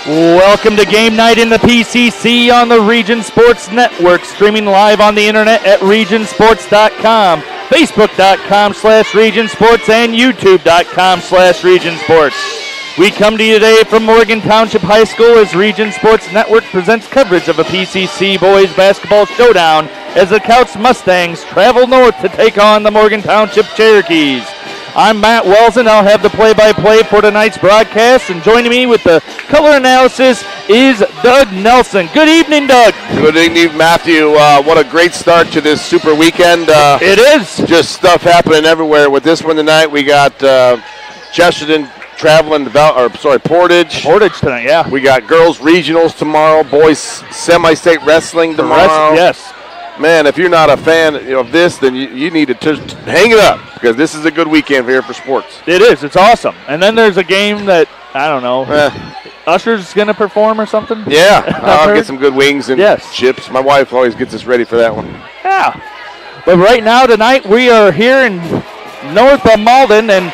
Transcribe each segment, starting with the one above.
Welcome to Game Night in the PCC on the Region Sports Network, streaming live on the internet at regionsports.com, facebook.com/regionsports, and youtube.com/regionsports. We come to you today from Morgan Township High School as Region Sports Network presents coverage of a PCC boys basketball showdown as the Kouts Mustangs travel north to take on the Morgan Township Cherokees. I'm Matt Wells, I'll have the play-by-play for tonight's broadcast, and joining me with the color analysis is Doug Nelson. Good evening, Doug. Good evening, Matthew. What a great start to this super weekend. It is. Just stuff happening everywhere. With this one tonight, we got Chesterton traveling Portage. Portage tonight, yeah. We got girls regionals tomorrow, boys semi-state wrestling tomorrow. Yes. Man, if you're not a fan of this, then you need to just hang it up, because this is a good weekend here for sports. It is. It's awesome. And then there's a game that, I don't know, Usher's going to perform or something? Yeah, I'll get some good wings and chips. My wife always gets us ready for that one. Yeah. But right now, tonight, we are here in north of Malden, and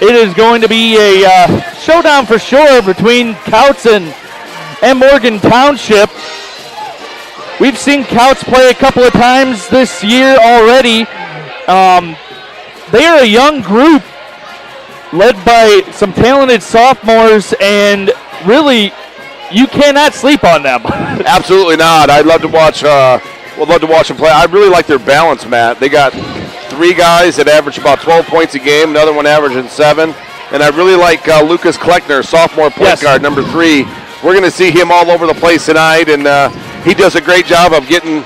it is going to be a showdown for sure between Kouts and Morgan Township. We've seen Kouts play a couple of times this year already. They are a young group led by some talented sophomores, and really, you cannot sleep on them. Absolutely not. I'd love to watch. Would love to watch them play. I really like their balance, Matt. They got three guys that average about 12 points a game. Another one averaging 7. And I really like Lucas Kleckner, sophomore point guard, number 3. We're going to see him all over the place tonight, and he does a great job of getting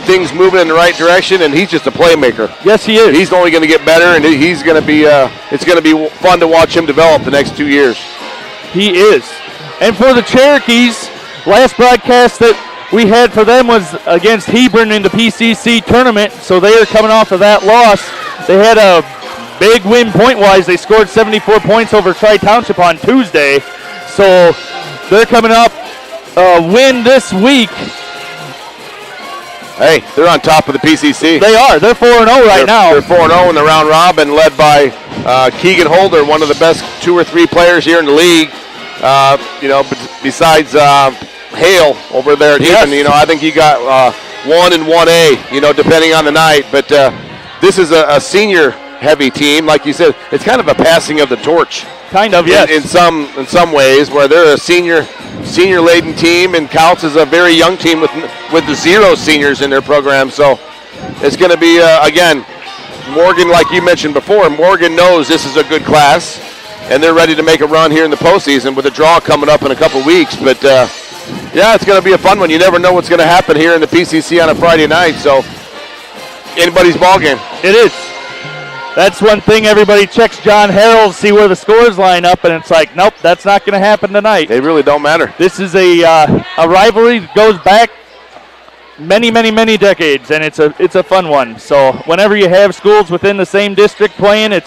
things moving in the right direction, and he's just a playmaker. Yes, he is. He's only going to get better, and he's going to be. It's going to be fun to watch him develop the next 2 years. He is. And for the Cherokees, last broadcast that we had for them was against Hebron in the PCC tournament, so they are coming off of that loss. They had a big win point-wise. They scored 74 points over Township on Tuesday, so they're coming up a win this week. Hey, they're on top of the PCC. They are. They're 4-0 now. They're 4-0 in the round robin, led by Keegan Holder, one of the best 2 or 3 players here in the league. Besides Hale over there at Hebron, I think he got 1 and 1A, depending on the night. But this is a senior-heavy team, like you said. It's kind of a passing of the torch. Kind of, yes. In some ways, where they're a senior-laden team, and Kouts is a very young team with the 0 seniors in their program. So it's going to be again, Morgan, like you mentioned before. Morgan knows this is a good class, and they're ready to make a run here in the postseason with a draw coming up in a couple weeks. But it's going to be a fun one. You never know what's going to happen here in the PCC on a Friday night. So anybody's ball game. It is. That's one thing. Everybody checks John Harrell to see where the scores line up, and it's like, nope, that's not going to happen tonight. They really don't matter. This is a rivalry that goes back many, many, many decades, and it's a fun one. So whenever you have schools within the same district playing, it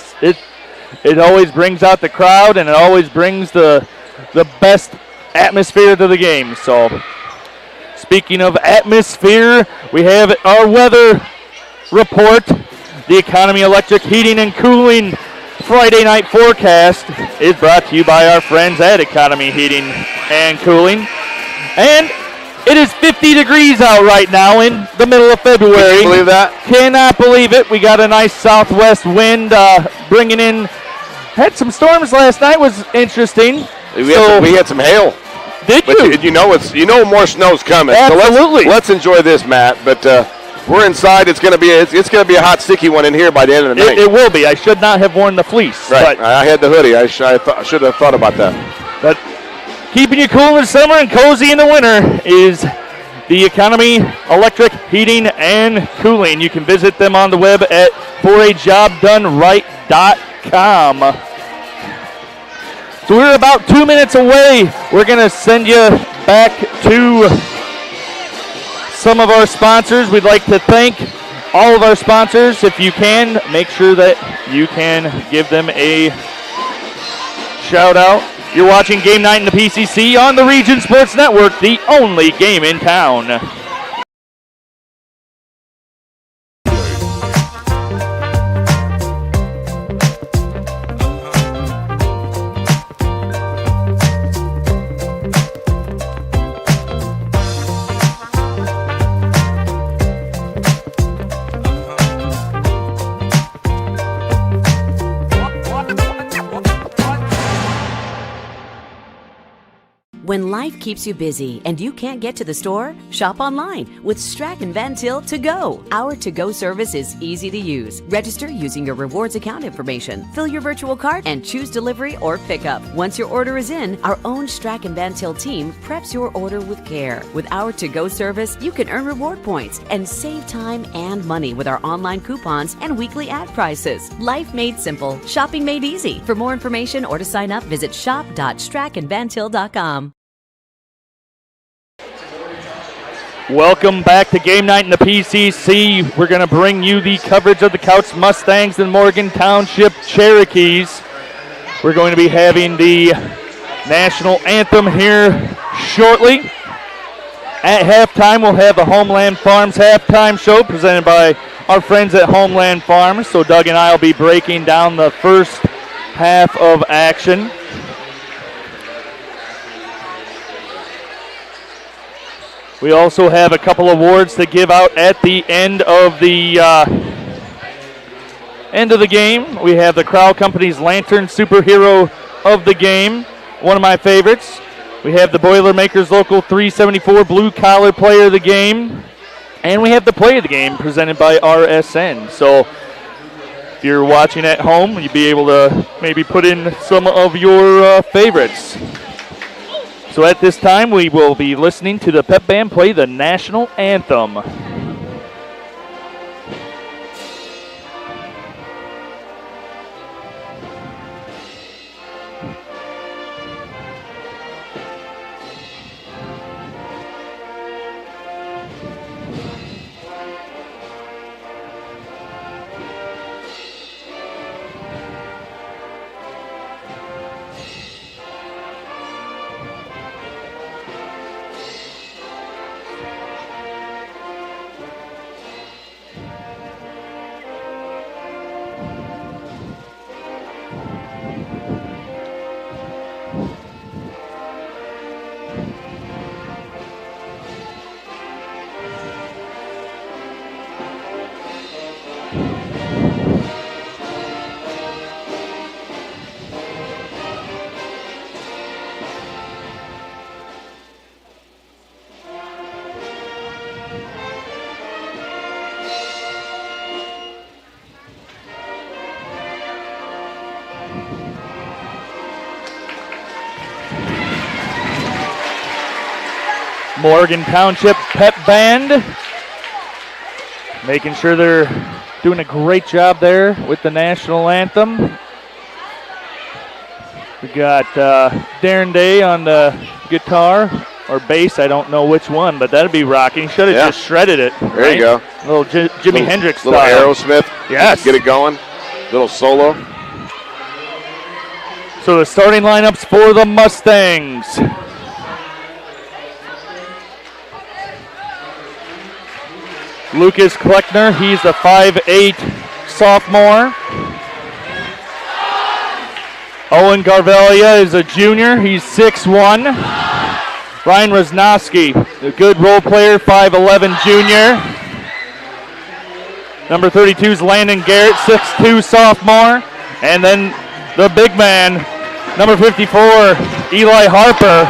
always brings out the crowd, and it always brings the best atmosphere to the game. So speaking of atmosphere, we have our weather report. The Economy Electric Heating and Cooling Friday night forecast is brought to you by our friends at Economy Heating and Cooling. And it is 50 degrees out right now in the middle of February. Can you believe that? Cannot believe it. We got a nice southwest wind bringing in. Had some storms last night. Was interesting. We had some hail. Did you? But you know more snow's coming. Absolutely. So let's enjoy this, Matt. But we're inside. It's going to be a hot, sticky one in here by the end of the night. It will be. I should not have worn the fleece. Right. I had the hoodie. I should have thought about that. But keeping you cool in the summer and cozy in the winter is the Economy Electric Heating and Cooling. You can visit them on the web at forajobdoneright.com. So we're about 2 minutes away. We're going to send you back to some of our sponsors. We'd like to thank all of our sponsors. If you can, make sure that you can give them a shout out. You're watching Game Night in the PCC on the Region Sports Network, the only game in town. When life keeps you busy and you can't get to the store, shop online with Strack and Van Til To Go. Our to-go service is easy to use. Register using your rewards account information, fill your virtual cart, and choose delivery or pickup. Once your order is in, our own Strack and Van Til team preps your order with care. With our to-go service, you can earn reward points and save time and money with our online coupons and weekly ad prices. Life made simple, shopping made easy. For more information or to sign up, visit shop.strackandvantil.com. Welcome back to game night in the PCC. We're going to bring you the coverage of the Kouts Mustangs and Morgan Township Cherokees. We're going to be having the national anthem here shortly. At halftime, we'll have the Homeland Farms halftime show presented by our friends at Homeland Farms. So Doug and I will be breaking down the first half of action. We also have a couple awards to give out at the end of the game. We have the Crowell Company's Lantern Superhero of the Game, one of my favorites. We have the Boilermakers Local 374 Blue Collar Player of the Game. And we have the Play of the Game presented by RSN. So if you're watching at home, you'll be able to maybe put in some of your favorites. So at this time, we will be listening to the pep band play the national anthem. Morgan Township Pep Band, making sure they're doing a great job there with the national anthem. We got Darren Day on the guitar or bass, I don't know which one, but that'd be rocking. Should have just shredded it. There right? you go. Little Jimi Hendrix little style. Aerosmith. Yes. Get it going. Little solo. So the starting lineups for the Mustangs. Lucas Kleckner, he's a 5'8" sophomore. Owen Garvelia is a junior, he's 6'1". Ryan Rosnowski, a good role player, 5'11" junior. Number 32 is Landon Garrett, 6'2" sophomore. And then the big man, number 54, Eli Harper.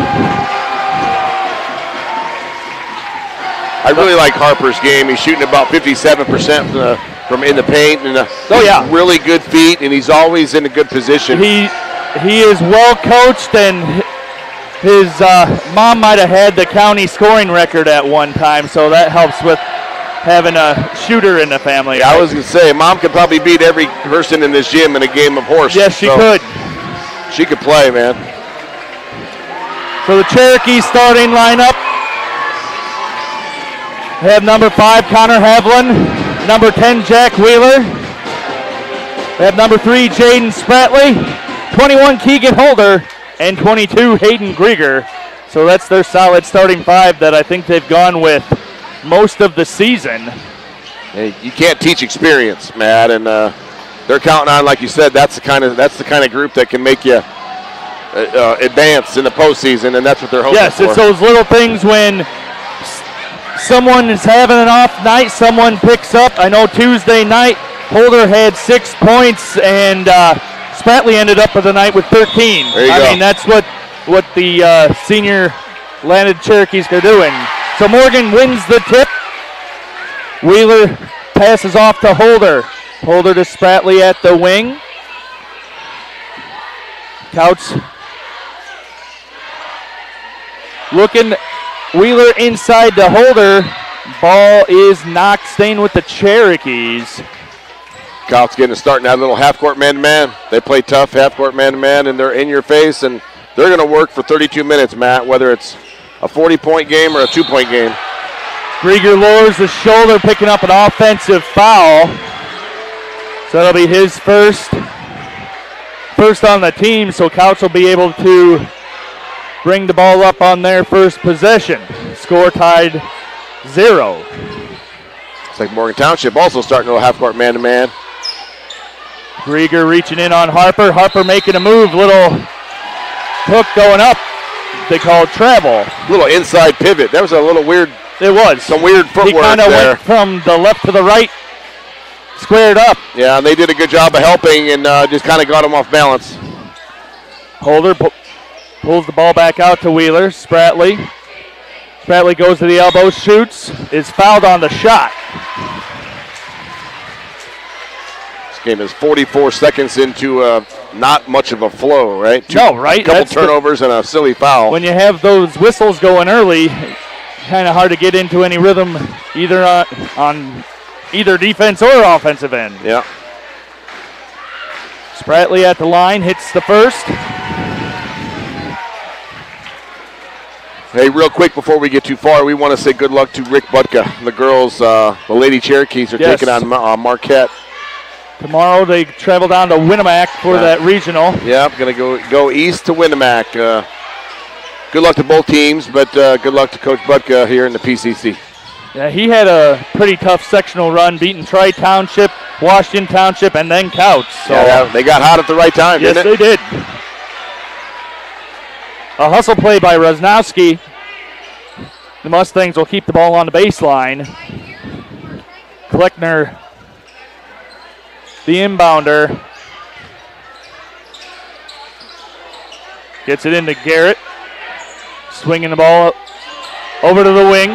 I really like Harper's game. He's shooting about 57% from in the paint, and really good feet, and he's always in a good position. He is well coached, and his mom might have had the county scoring record at one time, so that helps with having a shooter in the family. Yeah, right? I was going to say, Mom could probably beat every person in this gym in a game of horse. Yes, she could. She could play, man. So the Cherokee starting lineup. We have number 5, Connor Havlin. Number 10, Jack Wheeler. We have number 3, Jaden Spratley. 21, Keegan Holder. And 22, Hayden Grieger. So that's their solid starting 5 that I think they've gone with most of the season. Hey, you can't teach experience, Matt, and they're counting on, like you said, that's the kind of group that can make you advance in the postseason, and that's what they're hoping for. Yes, it's those little things when someone is having an off night, someone picks up. I know Tuesday night, Holder had 6 points, and Spratley ended up for the night with 13. There you go. I mean, that's what what the senior landed Cherokees are doing. So Morgan wins the tip. Wheeler passes off to Holder. Holder to Spratley at the wing. Kouts looking. Wheeler inside to Holder. Ball is knocked, staying with the Cherokees. Kouts getting a start in that little half-court man-to-man. They play tough half-court man-to-man, and they're in your face, and they're going to work for 32 minutes, Matt, whether it's a 40-point game or a 2-point game. Grieger lowers the shoulder, picking up an offensive foul. So that'll be his first on the team, so Kouts will be able to bring the ball up on their first possession. Score tied 0. It's like Morgan Township also starting a little half-court man-to-man. Grieger reaching in on Harper. Harper making a move. Little hook going up. They call it travel. Little inside pivot. That was a little weird. It was. Some weird footwork he kind of there. went from the left to the right, squared up. Yeah, and they did a good job of helping and just kind of got him off balance. Holder pulls the ball back out to Wheeler. Spratley goes to the elbow, shoots, is fouled on the shot. This game is 44 seconds into not much of a flow, right? Right? A couple turnovers and a silly foul. When you have those whistles going early, kind of hard to get into any rhythm either on either defense or offensive end. Yeah. Spratley at the line, hits the first. Hey, real quick before we get too far, we want to say good luck to Rick Butka. The girls, the Lady Cherokees are taking on Marquette. Tomorrow they travel down to Winnemac for that regional. Yeah, going to go east to Winnemac. Good luck to both teams, but good luck to Coach Butka here in the PCC. Yeah, he had a pretty tough sectional run, beating Township, Washington Township, and then Kouts. So yeah, they got hot at the right time, yes, didn't it? They did. A hustle play by Rosnowski. The Mustangs will keep the ball on the baseline. Kleckner, the inbounder, gets it into Garrett. Swinging the ball over to the wing.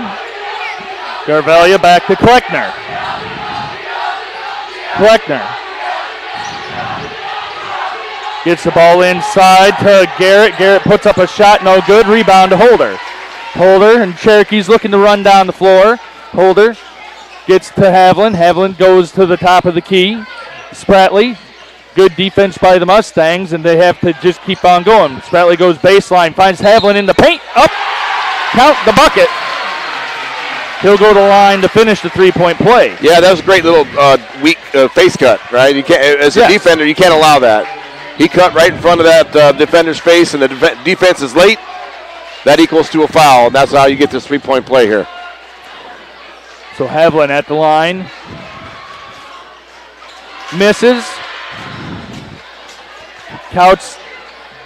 Garvelia back to Kleckner. Gets the ball inside to Garrett. Garrett puts up a shot, no good. Rebound to Holder. Holder and Cherokee's looking to run down the floor. Holder gets to Havlin. Havlin goes to the top of the key. Spratley, good defense by the Mustangs, and they have to just keep on going. Spratley goes baseline, finds Havlin in the paint. Up, count the bucket. He'll go to the line to finish the three-point play. Yeah, that was a great little weak face cut, right? You can't, as a defender, you can't allow that. He cut right in front of that defender's face, and the defense is late. That equals to a foul, and that's how you get this three-point play here. So Havlin at the line. Misses. Kouts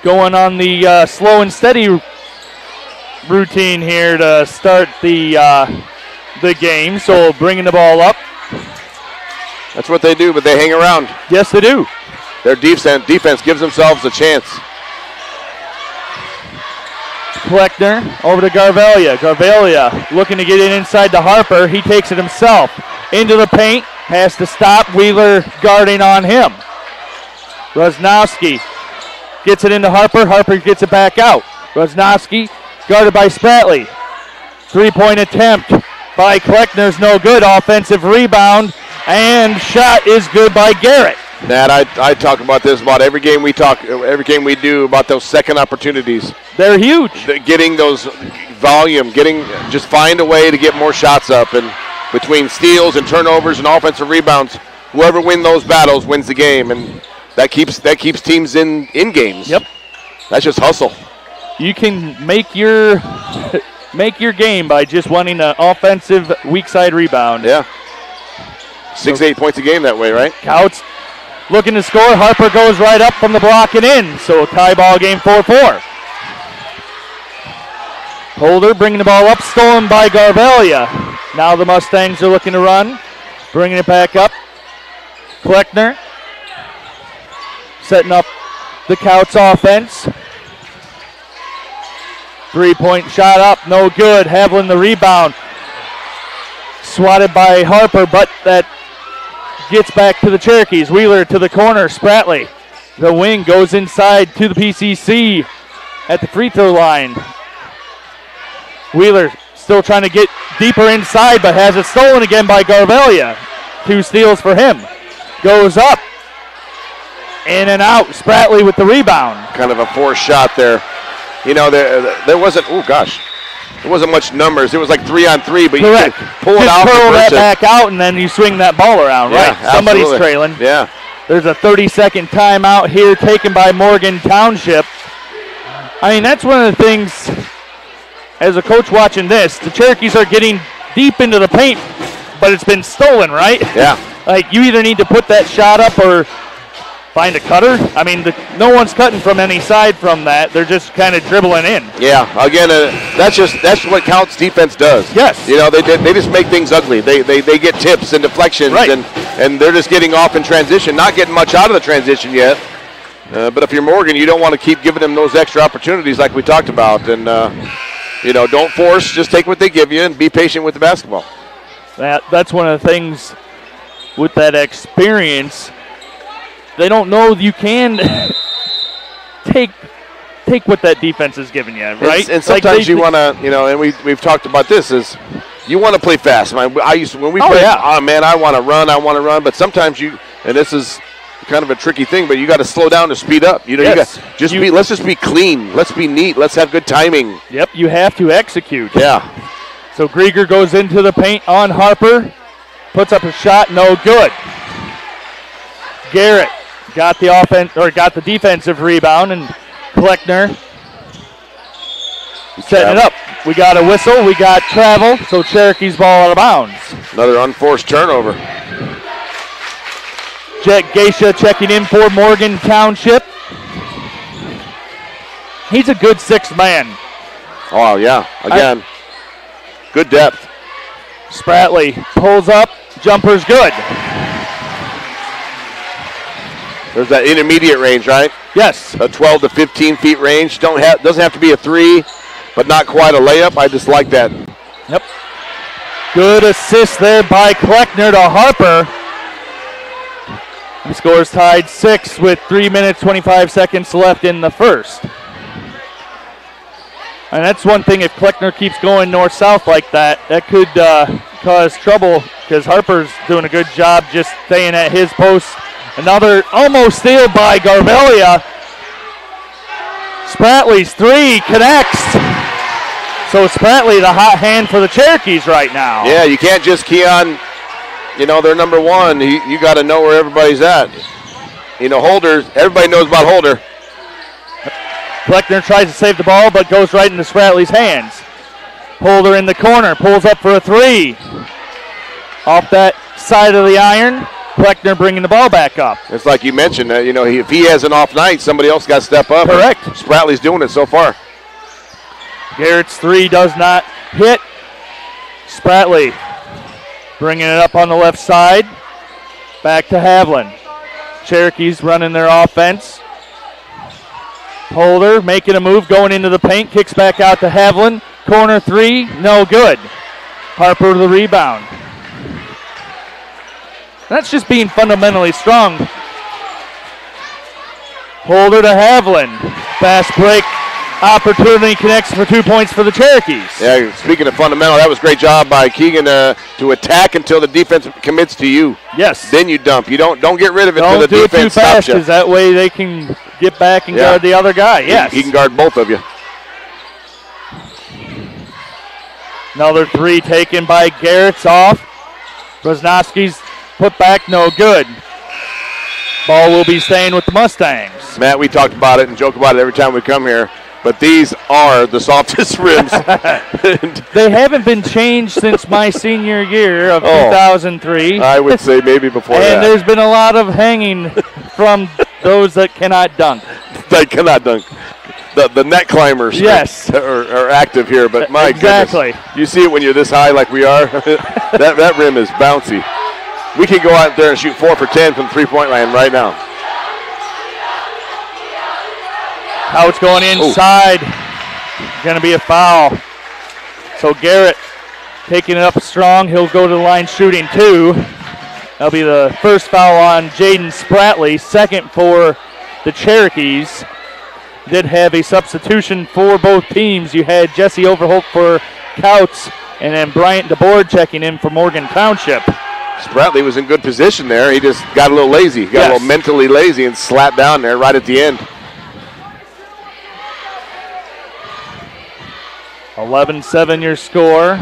going on the slow and steady routine here to start the game. So bringing the ball up. That's what they do, but they hang around. Yes, they do. Their defense gives themselves a chance. Kleckner over to Garvelia. Garvelia looking to get it inside to Harper. He takes it himself. Into the paint. Has to stop. Wheeler guarding on him. Rosnowski gets it into Harper. Harper gets it back out. Rosnowski guarded by Spratley. Three-point attempt by Kleckner's no good. Offensive rebound. And shot is good by Garrett. Nat, I talk about this about every game we do about those second opportunities. They're huge. Getting those volume, just find a way to get more shots up, and between steals and turnovers and offensive rebounds, whoever wins those battles wins the game, and that keeps teams in games. Yep. That's just hustle. You can make your game by just wanting an offensive weak side rebound. Yeah. 6-8 points a game that way, right? Kouts looking to score. Harper goes right up from the block and in. So tie ball game 4-4. Holder bringing the ball up, stolen by Garvelia. Now the Mustangs are looking to run. Bringing it back up. Kleckner setting up the Kouts offense. 3-point shot up, no good. Haviland the rebound. Swatted by Harper, but that gets back to the Cherokees. Wheeler to the corner. Spratley, the wing, goes inside to the PCC at the free throw line. Wheeler still trying to get deeper inside, but has it stolen again by Garvelia. 2 steals for him. Goes up. In and out. Spratley with the rebound. Kind of a forced shot there. You know, there wasn't, there wasn't much numbers. It was like 3-on-3, but correct. You could pull it just out. Curl that back out, and then you swing that ball around, yeah, right? Somebody's absolutely. trailing. Yeah. There's a 30-second timeout here taken by Morgan Township. I mean, that's one of the things, as a coach watching this, the Cherokees are getting deep into the paint, but it's been stolen, right? Yeah. Like, you either need to put that shot up or find a cutter. I mean, no one's cutting from any side from that. They're just kind of dribbling in. Yeah, again, that's what Kouts defense does. Yes. You know, they just make things ugly. They get tips and deflections, right. and they're just getting off in transition, not getting much out of the transition yet. But if you're Morgan, you don't want to keep giving them those extra opportunities like we talked about. And, you know, don't force, just take what they give you and be patient with the basketball. That's one of the things with that experience. They don't know you can take what that defense is giving you, right? And sometimes you want to, you know, and we've talked about this, is you want to play fast. I used to, when we played, oh man, I want to run, but sometimes and this is kind of a tricky thing, but you got to slow down to speed up. You know, yes. Let's just be clean. Let's be neat. Let's have good timing. Yep, you have to execute. Yeah. So Grieger goes into the paint on Harper, puts up a shot, no good. Garrett got the defensive rebound, and Kleckner setting it up. We got a whistle, we got travel, so Cherokee's ball out of bounds. Another unforced turnover. Jet Geisha checking in for Morgan Township. He's a good 6th man. Oh, yeah. Again, good depth. Spratley pulls up, jumper's good. There's that intermediate range, right? Yes. A 12 to 15 feet range. Doesn't have to be a 3, but not quite a layup. I just like that. Yep. Good assist there by Kleckner to Harper. The score's tied 6 with 3 minutes, 25 seconds left in the first. And that's one thing, if Kleckner keeps going north-south like that, that could cause trouble, because Harper's doing a good job just staying at his post. Another almost steal by Garvelia. Spratley's 3 connects. So Spratley, the hot hand for the Cherokees right now. Yeah, you can't just key on, you know, they're number 1. You got to know where everybody's at. You know, Holder, everybody knows about Holder. Kleckner tries to save the ball, but goes right into Spratley's hands. Holder in the corner, pulls up for a 3. Off that side of the iron. Kleckner bringing the ball back up. It's like you mentioned, you know, if he has an off night, somebody else got to step up. Correct. Spratley's doing it so far. Garrett's 3 does not hit. Spratley bringing it up on the left side. Back to Haviland. Cherokees running their offense. Holder making a move, going into the paint, kicks back out to Haviland. Corner 3, no good. Harper to the rebound. That's just being fundamentally strong. Holder to Haviland. Fast break opportunity, connects for 2 points for the Cherokees. Yeah, speaking of fundamental, that was a great job by Keegan to attack until the defense commits to you. Yes. Then you dump. You don't get rid of it until the do defense it too fast, stops you. because that way they can get back and guard the other guy. Yes. He can guard both of you. Another 3 taken by Garrett's off. Brosnowski's put back, no good. Ball will be staying with the Mustangs. Matt, we talked about it and joke about it every time we come here, but these are the softest rims. They haven't been changed since my senior year of 2003. I would say maybe before that. And there's been a lot of hanging from those that cannot dunk. They cannot dunk. The net climbers are active here, but my goodness. You see it when you're this high like we are. that rim is bouncy. We can go out there and shoot 4 for 10 from the three-point line right now. Kouts going inside. Going to be a foul. So Garrett taking it up strong. He'll go to the line shooting 2. That'll be the first foul on Jaden Spratley, second for the Cherokees. Did have a substitution for both teams. You had Jesse Overholt for Kouts, and then Bryant DeBoard checking in for Morgan Township. Spratley was in good position there. He just got a little lazy. Got a little mentally lazy and slapped down there right at the end. 11-7 your score.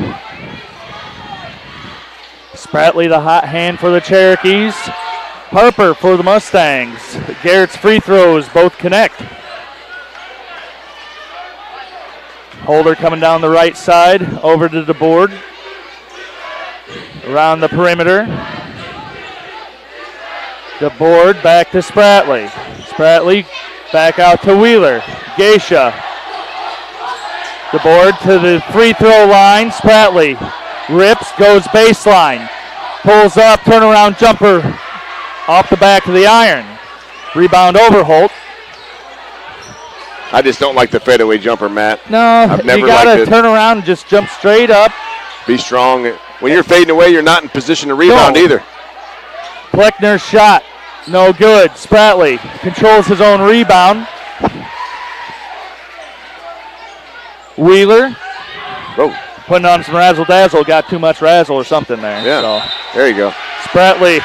Spratley the hot hand for the Cherokees. Harper for the Mustangs. Garrett's free throws both connect. Holder coming down the right side, over to the board. Around the perimeter. The board back to Spratley. Spratley back out to Wheeler. Geisha. The board to the free throw line. Spratley rips, goes baseline. Pulls up, turnaround jumper off the back of the iron. Rebound Overholt. I just don't like the fadeaway jumper, Matt. No, I've never you got to liked it. turn around and just jump straight up. Be strong. When you're fading away, you're not in position to rebound either. Pleckner's shot, no good. Spratley controls his own rebound. Wheeler putting on some razzle-dazzle, got too much razzle or something there. Yeah, so. There you go. Spratley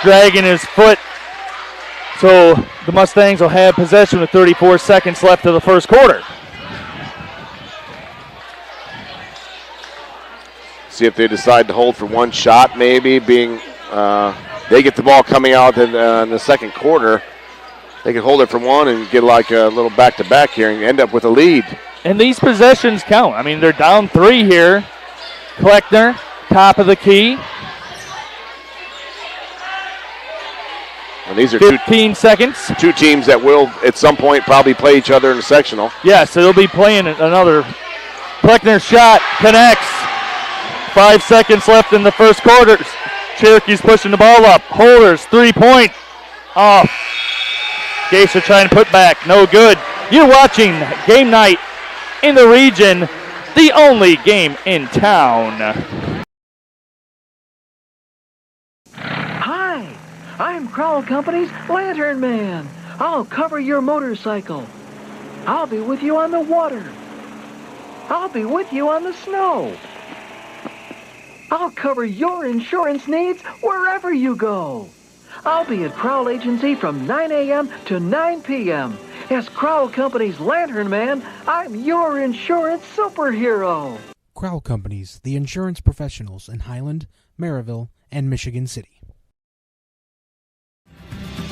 dragging his foot. So the Mustangs will have possession with 34 seconds left of the first quarter. See if they decide to hold for one shot, maybe being they get the ball coming out in the second quarter. They can hold it for one and get like a little back-to-back here and end up with a lead. And these possessions count. I mean, they're down 3 here. Kleckner, top of the key. And these are 15 seconds. Two teams that will, at some point, probably play each other in the sectional. Yeah, so they'll be playing another. Kleckner shot connects. 5 seconds left in the first quarter. Cherokee's pushing the ball up. Holders, 3-point. Off. Geisha trying to put back. No good. You're watching Game Night in the region, the only game in town. Hi, I'm Crowell Company's Lantern Man. I'll cover your motorcycle. I'll be with you on the water. I'll be with you on the snow. I'll cover your insurance needs wherever you go. I'll be at Crowell Agency from 9 a.m. to 9 p.m. As Crowell Company's Lantern Man, I'm your insurance superhero. Crowell Companies, the insurance professionals in Highland, Maryville, and Michigan City.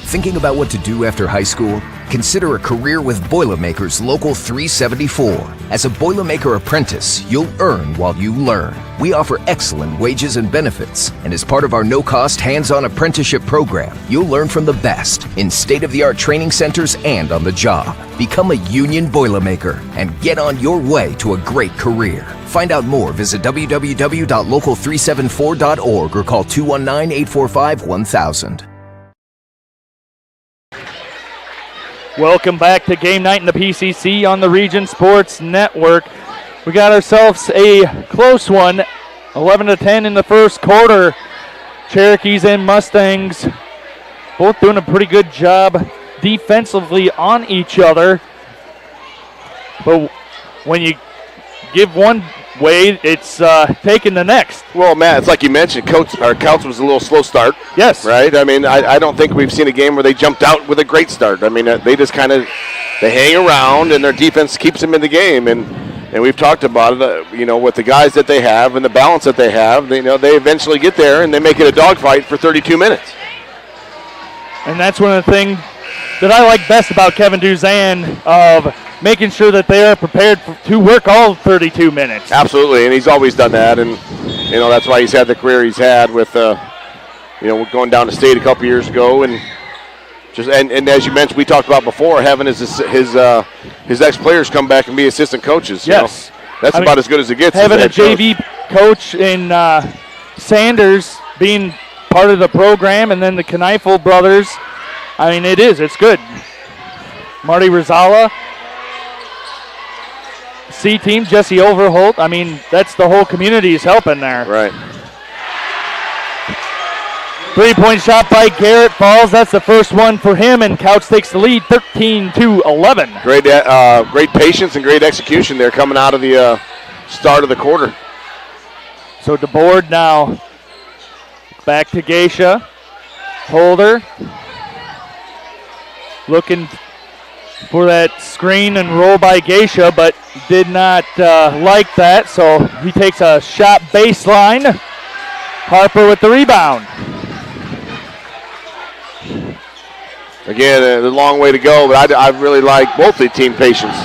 Thinking about what to do after high school? Consider a career with Boilermakers Local 374. As a Boilermaker apprentice, you'll earn while you learn. We offer excellent wages and benefits, and as part of our no-cost hands-on apprenticeship program, you'll learn from the best in state-of-the-art training centers and on the job. Become a union Boilermaker and get on your way to a great career. Find out more, visit www.local374.org or call 219-845-1000. Welcome back to Game Night in the PCC on the Region Sports Network. We got ourselves a close one, 11-10 in the first quarter. Cherokees and Mustangs both doing a pretty good job defensively on each other. But when you give one way, it's taking the next. Well, Matt, it's like you mentioned, Kouts was a little slow start. Yes. Right? I mean, I don't think we've seen a game where they jumped out with a great start. I mean, they just kind of, they hang around and their defense keeps them in the game. And we've talked about it, with the guys that they have and the balance that they have, they eventually get there and they make it a dogfight for 32 minutes. And that's one of the things that I like best about Kevin Duzan, of making sure that they are prepared to work all 32 minutes. Absolutely, and he's always done that, and that's why he's had the career he's had with going down to state a couple years ago, and as you mentioned, we talked about before, having his ex-players come back and be assistant coaches. Yes, that's about as good as it gets. Having a JV coach in Sanders being part of the program, and then the Kneifel brothers. I mean, it's good. Marty Rosala PCC team, Jesse Overholt. I mean, that's the whole community is helping there. Right. 3-point shot by Garrett falls. That's the first one for him, and Kouts takes the lead 13-11. Great patience and great execution there coming out of the start of the quarter. So DeBoard now back to Geisha. Holder looking for that screen and roll by Geisha, but did not like that, so he takes a shot baseline. Harper with the rebound. Again, a long way to go, but I really like both the team patience.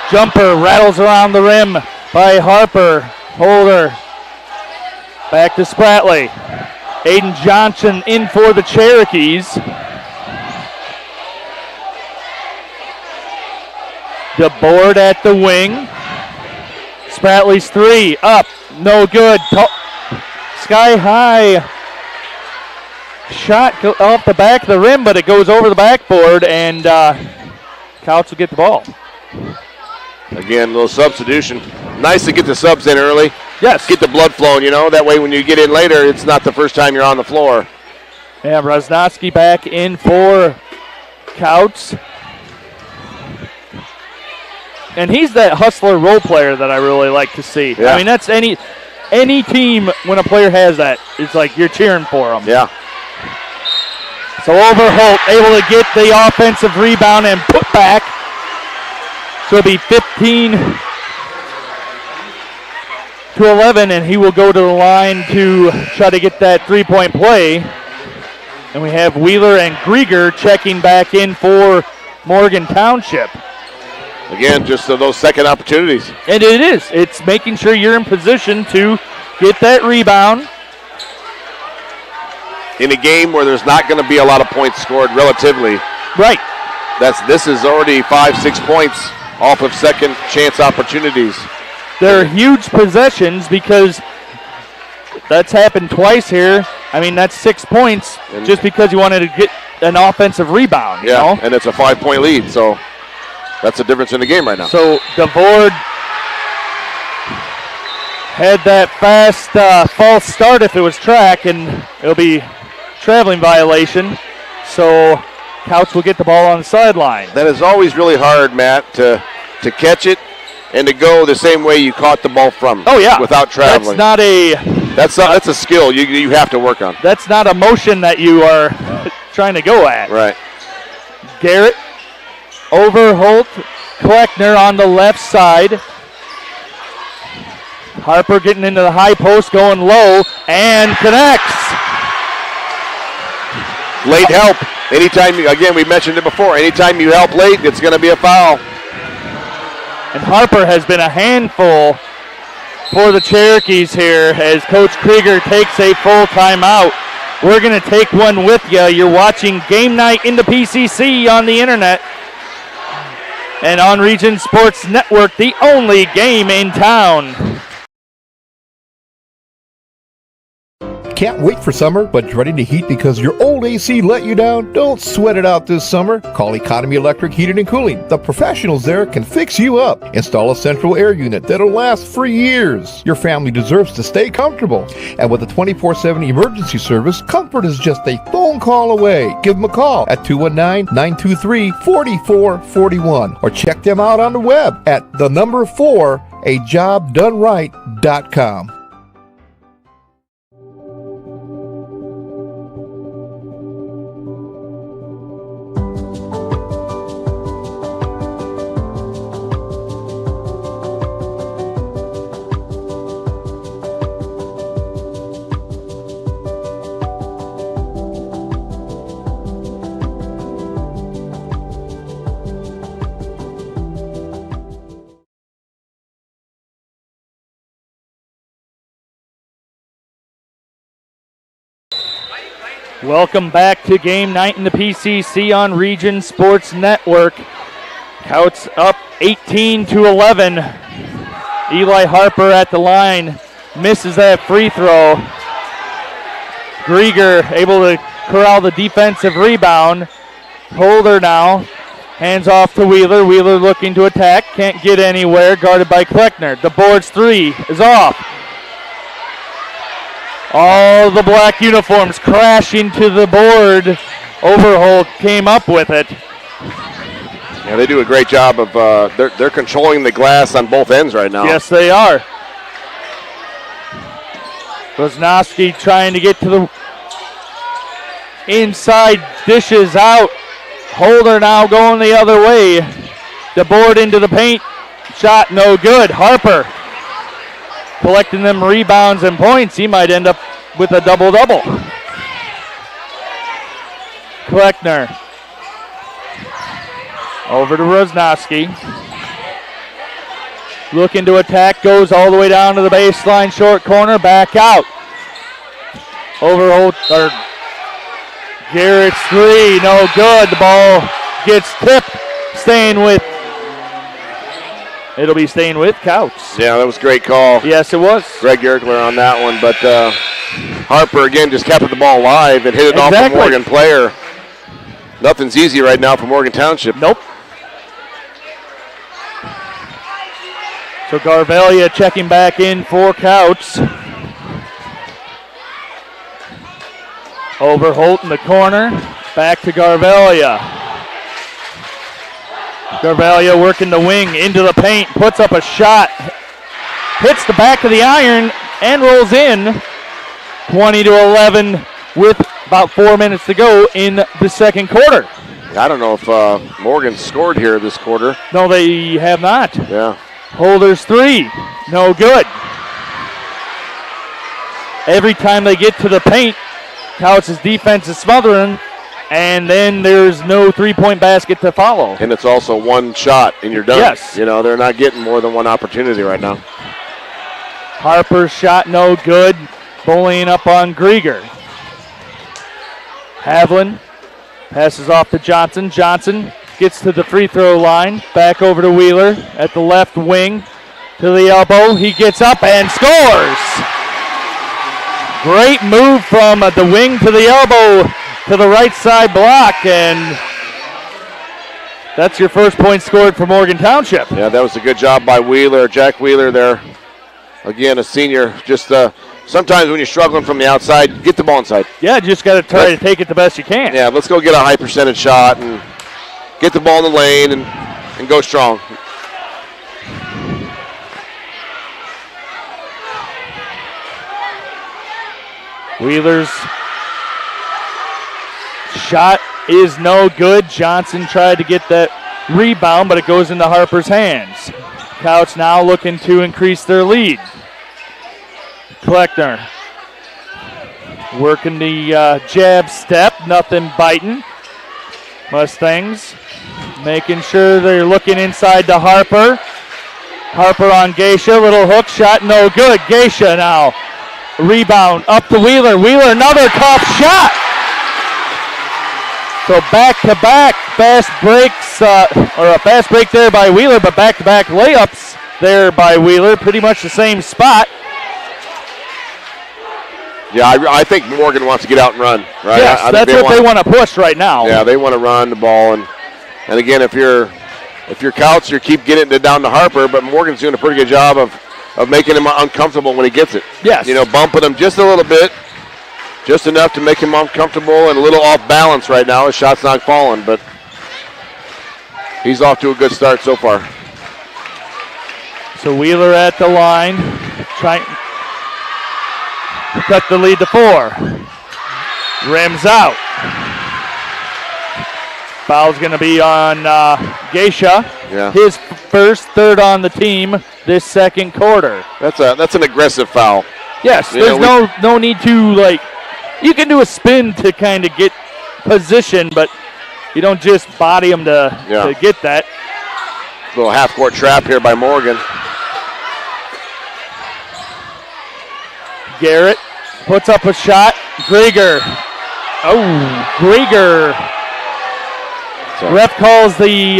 Jumper rattles around the rim by Harper. Holder back to Spratley. Aiden Johnson in for the Cherokees. DeBoard at the wing. Spratley's three up, no good. Sky high shot off the back of the rim, but it goes over the backboard, and Kouts will get the ball. Again, a little substitution. Nice to get the subs in early. Yes. Get the blood flowing, That way when you get in later, it's not the first time you're on the floor. Yeah, Rosnowski back in for Kouts. And he's that hustler role player that I really like to see. Yeah. I mean, that's any team, when a player has that, it's like you're cheering for them. Yeah. So Overholt able to get the offensive rebound and put back. So it'll be 15-11, and he will go to the line to try to get that three-point play. And we have Wheeler and Grieger checking back in for Morgan Township. Again, just those second opportunities. And it is. It's making sure you're in position to get that rebound. In a game where there's not going to be a lot of points scored relatively. Right. This is already 5-6 points off of second chance opportunities. They're huge possessions because that's happened twice here. I mean, that's 6 points just because you wanted to get an offensive rebound. Yeah, you know? And it's a 5-point lead, so that's the difference in the game right now. So DeVord had that fast false start if it was track, and it'll be traveling violation. So Kouts will get the ball on the sideline. That is always really hard, Matt, to catch it and to go the same way you caught the ball from. Oh yeah, without traveling. That's a skill you have to work on. That's not a motion that you are trying to go at. Right. Garrett, Overholt, Kleckner on the left side. Harper getting into the high post, going low, and connects. Late help. Again, we mentioned it before, anytime you help late, it's going to be a foul. And Harper has been a handful for the Cherokees here as Coach Krieger takes a full timeout. We're going to take one with you. You're watching Game Night in the PCC on the internet and on Region Sports Network, the only game in town. Can't wait for summer, but dreading the heat because your old AC let you down? Don't sweat it out this summer. Call Economy Electric Heating and Cooling. The professionals there can fix you up. Install a central air unit that'll last for years. Your family deserves to stay comfortable. And with a 24/7 emergency service, comfort is just a phone call away. Give them a call at 219-923-4441 or check them out on the web at 4ajobdoneright.com. Welcome back to Game Night in the PCC on Region Sports Network. Kouts up 18-11. Eli Harper at the line, misses that free throw. Grieger able to corral the defensive rebound. Holder now Hands off to Wheeler. Wheeler looking to attack. Can't get anywhere. Guarded by Kleckner. The board's 3 is off. All the black uniforms crashing to the board. Overholt came up with it. Yeah, they do a great job of they're controlling the glass on both ends right now. Yes, they are. Wisnowski trying to get to the inside, dishes out. Holder now going the other way. The board into the paint. Shot no good. Harper collecting them rebounds and points. He might end up with a double-double. Kleckner. Over to Wisnowski. Looking to attack. Goes all the way down to the baseline. Short corner. Back out. Overholt, or Garrett's 3, no good. The ball gets tipped. It'll be staying with Kouts. Yeah, that was a great call. Yes, it was. Greg Yerkler on that one, but Harper again just kept the ball alive and hit it off the Morgan player. Nothing's easy right now for Morgan Township. Nope. So Garvelia checking back in for Kouts. Overholt in the corner. Back to Garvelia. Garvelia working the wing into the paint. Puts up a shot. Hits the back of the iron and rolls in. 20-11 with about 4 minutes to go in the second quarter. I don't know if Morgan scored here this quarter. No, they have not. Yeah. Holder's 3. No good. Every time they get to the paint, Kouts' defense is smothering, and then there's no three-point basket to follow. And it's also one shot and you're done. Yes. You know, they're not getting more than one opportunity right now. Harper's shot no good. Bullying up on Grieger. Havlin passes off to Johnson. Johnson gets to the free throw line. Back over to Wheeler at the left wing. To the elbow. He gets up and scores. Great move from the wing to the elbow to the right side block, and that's your first point scored for Morgan Township. Yeah, that was a good job by Wheeler, Jack Wheeler there. Again, a senior. Just sometimes when you're struggling from the outside, get the ball inside. Yeah, just got to try to take it the best you can. Yeah, let's go get a high percentage shot and get the ball in the lane and go strong. Wheeler's shot is no good. Johnson tried to get that rebound, but it goes into Harper's hands. Kouts now looking to increase their lead. Kleckner working the jab step, nothing biting. Mustangs making sure they're looking inside to Harper. Harper on Geisha, little hook shot, no good. Geisha now. Rebound up to Wheeler. Wheeler, another tough shot. So back-to-back fast breaks, or a fast break there by Wheeler, but back-to-back layups there by Wheeler. Pretty much the same spot. Yeah, I think Morgan wants to get out and run, right? Yes, that's what they want to push right now. Yeah, they want to run the ball, and again, if you're Kouts, you keep getting it down to Harper, but Morgan's doing a pretty good job of making him uncomfortable when he gets it. Yes. You know, bumping him just a little bit, just enough to make him uncomfortable and a little off balance right now. His shot's not falling, but he's off to a good start so far. So Wheeler at the line, trying to cut the lead to 4. Rims out. Foul's going to be on Geisha. Yeah. His first, third on the team this second quarter. That's an aggressive foul. Yes, there's no need to, like, you can do a spin to kind of get position, but you don't just body him to get that. Little half-court trap here by Morgan. Garrett puts up a shot. Grieger. Oh, Grieger. Ref calls the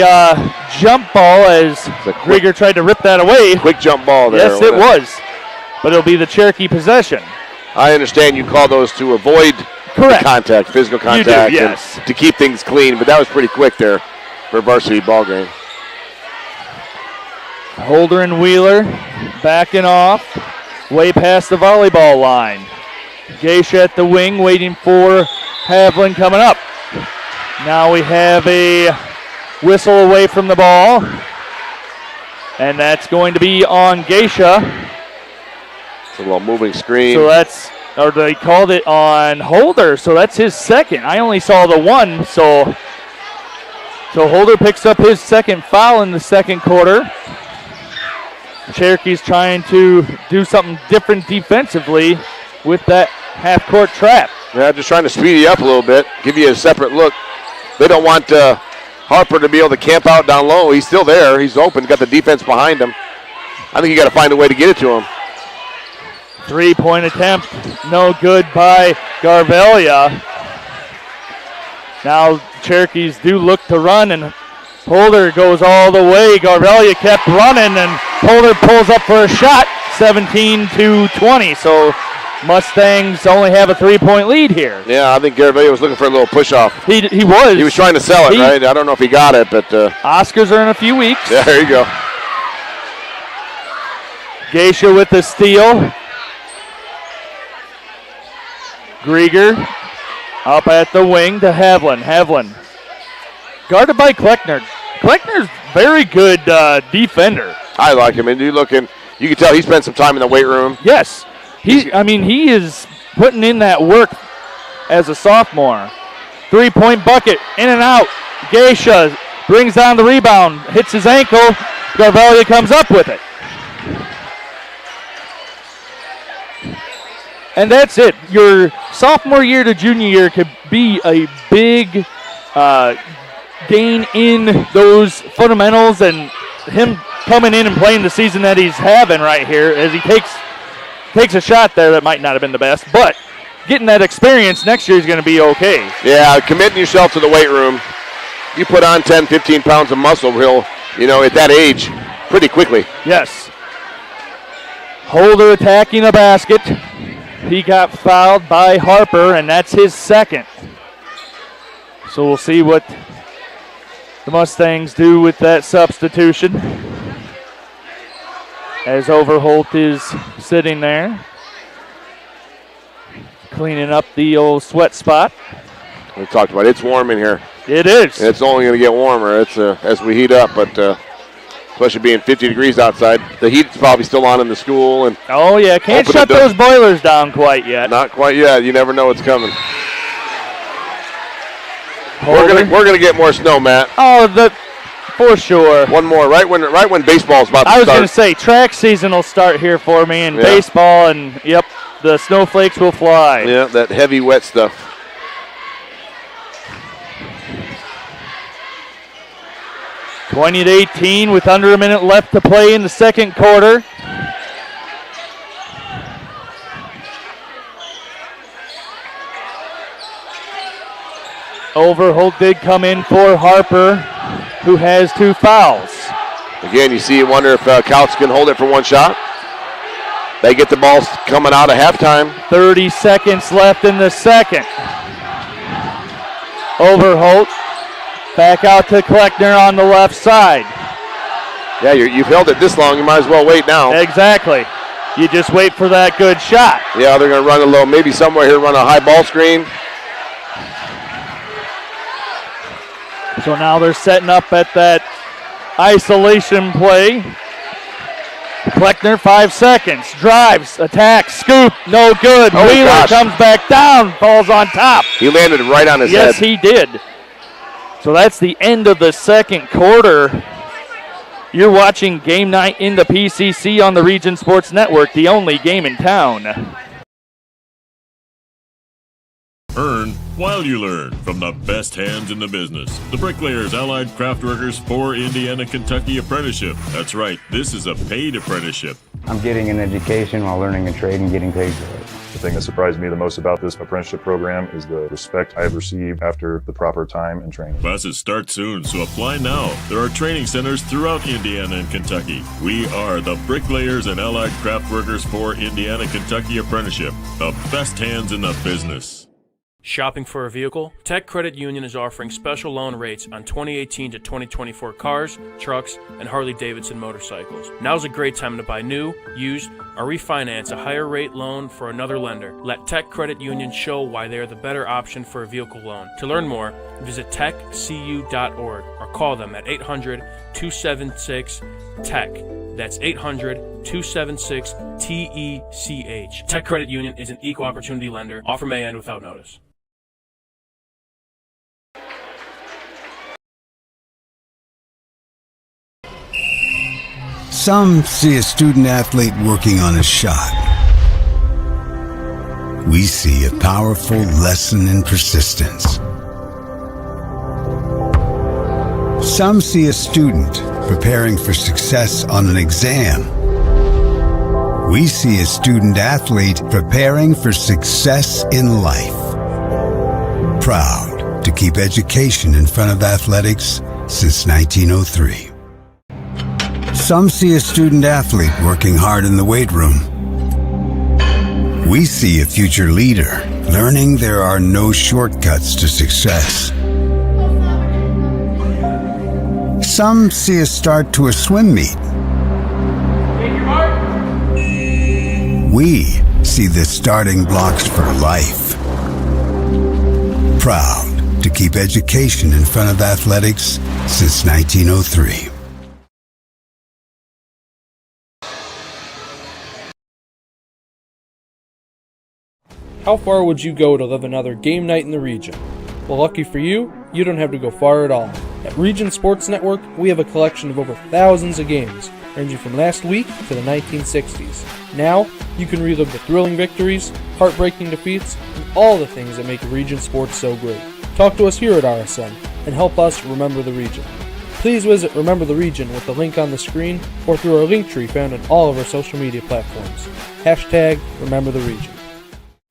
jump ball as Grieger tried to rip that away. Quick jump ball there. Yes, it was. But it'll be the Cherokee possession. I understand you call those to avoid correct contact, physical contact, you do, yes, to keep things clean, but that was pretty quick there. for varsity ball game. Holder and Wheeler backing off, way past the volleyball line. Geisha at the wing waiting for Havlin coming up. Now we have a whistle away from the ball, and that's going to be on Geisha. It's a little moving screen. So they called it on Holder, so that's his second. I only saw the one, so Holder picks up his second foul in the second quarter. Cherokee's trying to do something different defensively with that half-court trap. Yeah, just trying to speed you up a little bit, give you a separate look. They don't want Harper to be able to camp out down low. He's still there. He's open, got the defense behind him. I think you got to find a way to get it to him. Three-point attempt, no good by Garvelia. Now Cherokees do look to run, and Holder goes all the way. Garvelia kept running, and Holder pulls up for a shot, 17-20. So Mustangs only have a 3-point lead here. Yeah, I think Garvelia was looking for a little push-off. He was. He was trying to sell it, right? I don't know if he got it, but... Oscars are in a few weeks. Yeah, there you go. Geisha with the steal. Grieger up at the wing to Havlin. Havlin guarded by Kleckner. Kleckner's very good defender. I like him, and you can tell he spent some time in the weight room. Yes, he is putting in that work as a sophomore. 3-point bucket, in and out. Geisha brings down the rebound, hits his ankle. Garvelia comes up with it. And that's it. Your sophomore year to junior year could be a big gain in those fundamentals, and him coming in and playing the season that he's having right here as he takes a shot there that might not have been the best, but getting that experience next year is going to be okay. Yeah, committing yourself to the weight room. You put on 10, 15 pounds of muscle, at that age, pretty quickly. Yes. Holder attacking a basket. He got fouled by Harper, and that's his second. So we'll see what the Mustangs do with that substitution. As Overholt is sitting there, cleaning up the old sweat spot. We talked about it. It's warm in here. It is. And it's only going to get warmer as we heat up, but especially being 50 degrees outside. The heat's probably still on in the school. And oh, yeah. Can't shut those boilers down quite yet. Not quite yet. You never know what's coming. We're gonna get more snow, Matt. Oh, for sure. One more, right when baseball's about to start. I was going to say, track season will start here for me, and baseball, and yep, the snowflakes will fly. Yeah, that heavy, wet stuff. (20-18) with under a minute left to play in the second quarter. Overholt did come in for Harper, who has 2 fouls. Again, you wonder if Kouts can hold it for one shot. They get the ball coming out of halftime. 30 seconds left in the second. Overholt back out to Kleckner on the left side. Yeah, you've held it this long, you might as well wait now. Exactly. You just wait for that good shot. Yeah, they're going to run a little, maybe somewhere here, run a high ball screen. So now they're setting up at that isolation play. Kleckner, 5 seconds. Drives, attacks, scoop, no good. Oh, Wheeler gosh. comes back down, falls on top. He landed right on his head. Yes, he did. So that's the end of the second quarter. You're watching Game Night in the PCC on the Region Sports Network, the only game in town. Earn while you learn from the best hands in the business. The Bricklayers Allied Craft Workers for Indiana, Kentucky Apprenticeship. That's right, this is a paid apprenticeship. I'm getting an education while learning a trade and getting paid for it. The thing that surprised me the most about this apprenticeship program is the respect I've received after the proper time and training. Classes start soon, so apply now. There are training centers throughout Indiana and Kentucky. We are the Bricklayers and Allied Craft Workers for Indiana, Kentucky Apprenticeship. The best hands in the business. Shopping for a vehicle? Tech Credit Union is offering special loan rates on 2018 to 2024 cars, trucks, and Harley-Davidson motorcycles. Now's a great time to buy new, used, or refinance a higher rate loan for another lender. Let Tech Credit Union show why they are the better option for a vehicle loan. To learn more, visit techcu.org or call them at 800-276-TECH. That's 800-276-TECH. Tech Credit Union is an equal opportunity lender. Offer may end without notice. Some see a student athlete working on a shot. We see a powerful lesson in persistence. Some see a student preparing for success on an exam. We see a student athlete preparing for success in life. Proud to keep education in front of athletics since 1903. Some see a student athlete working hard in the weight room. We see a future leader learning there are no shortcuts to success. Some see a start to a swim meet. We see the starting blocks for life. Proud to keep education in front of athletics since 1903. How far would you go to live another game night in the region? Well, lucky for you, you don't have to go far at all. At Region Sports Network, we have a collection of over thousands of games, ranging from last week to the 1960s. Now, you can relive the thrilling victories, heartbreaking defeats, and all the things that make Region Sports so great. Talk to us here at RSN and help us remember the region. Please visit Remember the Region with the link on the screen or through our link tree found on all of our social media platforms. # Remember the Region.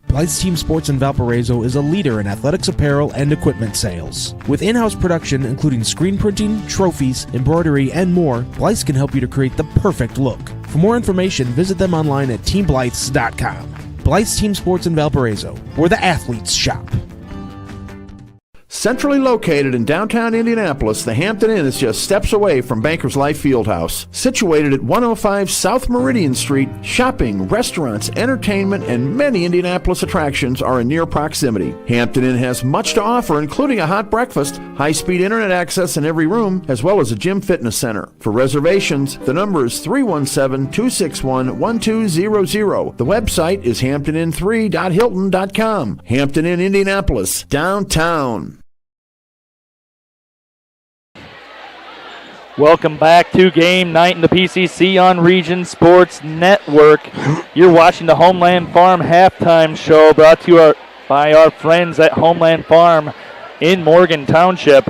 Blythe's Team Sports in Valparaiso is a leader in athletics apparel and equipment sales. With in-house production including screen printing, trophies, embroidery, and more, Blythe's can help you to create the perfect look. For more information, visit them online at teamblythes.com. Blythe's Team Sports in Valparaiso, where the athletes shop. Centrally located in downtown Indianapolis, the Hampton Inn is just steps away from Bankers Life Fieldhouse. Situated at 105 South Meridian Street, shopping, restaurants, entertainment, and many Indianapolis attractions are in near proximity. Hampton Inn has much to offer, including a hot breakfast, high-speed internet access in every room, as well as a gym fitness center. For reservations, the number is 317-261-1200. The website is hamptonin3.hilton.com. Hampton Inn, Indianapolis, downtown. Welcome back to game night in the PCC on Region Sports Network. You're watching the Homeland Farm halftime show brought to you by our friends at Homeland Farm in Morgan Township.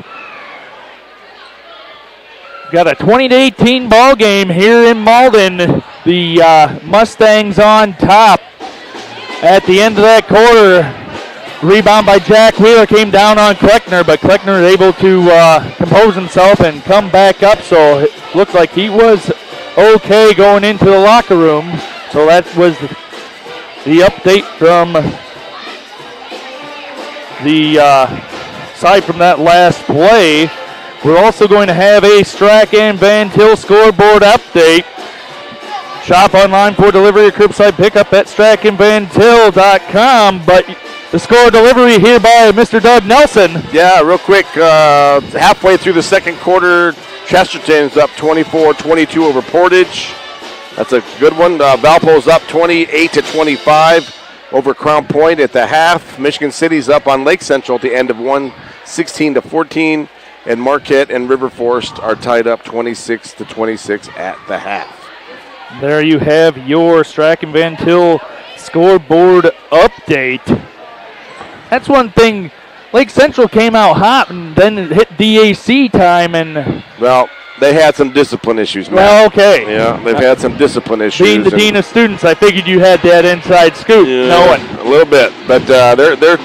Got a 20-18 ball game here in Malden. The Mustangs on top at the end of that quarter. Rebound by Jack Wheeler came down on Kleckner, but Kleckner was able to compose himself and come back up, so it looked like he was okay going into the locker room. So that was the update from the side from that last play. We're also going to have a Strachan Van Til scoreboard update. Shop online for delivery or curbside pickup at strachanvantil.com, but the score delivery here by Mr. Doug Nelson. Yeah, real quick, halfway through the second quarter, Chesterton's up 24-22 over Portage. That's a good one. Valpo's up 28-25 over Crown Point at the half. Michigan City's up on Lake Central at the end of one, 16-14. And Marquette and River Forest are tied up 26-26 at the half. There you have your Strachan Van Til scoreboard update. That's one thing. Lake Central came out hot and then it hit DAC time and... Well, they had some discipline issues, man. Well, okay. Yeah, they've had some discipline issues. Being the dean of students, I figured you had that inside scoop. Yeah, knowing a little bit, but they're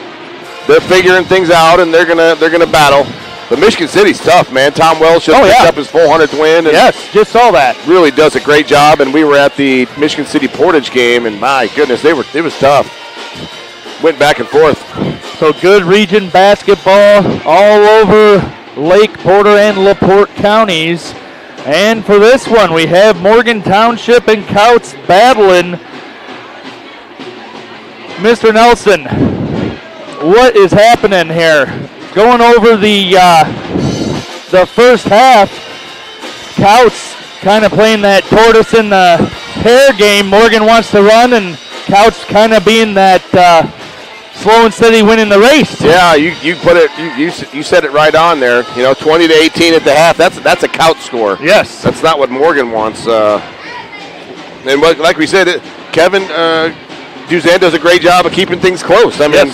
figuring things out and they're gonna battle. But Michigan City's tough, man. Tom Welsh just picked up his 400th win. And yes, just saw that. Really does a great job. And we were at the Michigan City Portage game, and my goodness, it was tough. Went back and forth. So good region basketball all over Lake Porter and LaPorte counties. And for this one, we have Morgan Township and Kouts battling. Mr. Nelson, what is happening here? Going over the first half, Kouts kind of playing that tortoise in the hare game. Morgan wants to run, and Kouts kind of being that slow and steady winning the race. Yeah, you put it. You said it right on there. 20-18 at the half. That's a Kouts score. Yes. That's not what Morgan wants. And like we said, Kevin Duzan does a great job of keeping things close. I mean,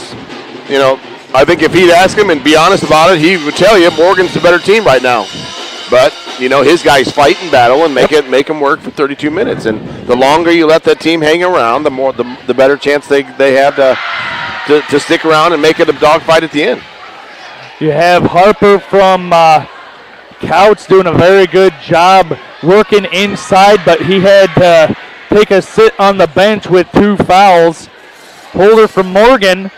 I think if he'd ask him and be honest about it, he would tell you Morgan's the better team right now. But his guys fight and battle and make them work for 32 minutes. And the longer you let that team hang around, the better chance they have to stick around and make it a dogfight at the end. You have Harper from Kouts doing a very good job working inside, but he had to take a sit on the bench with 2 fouls. Holder from Morgan,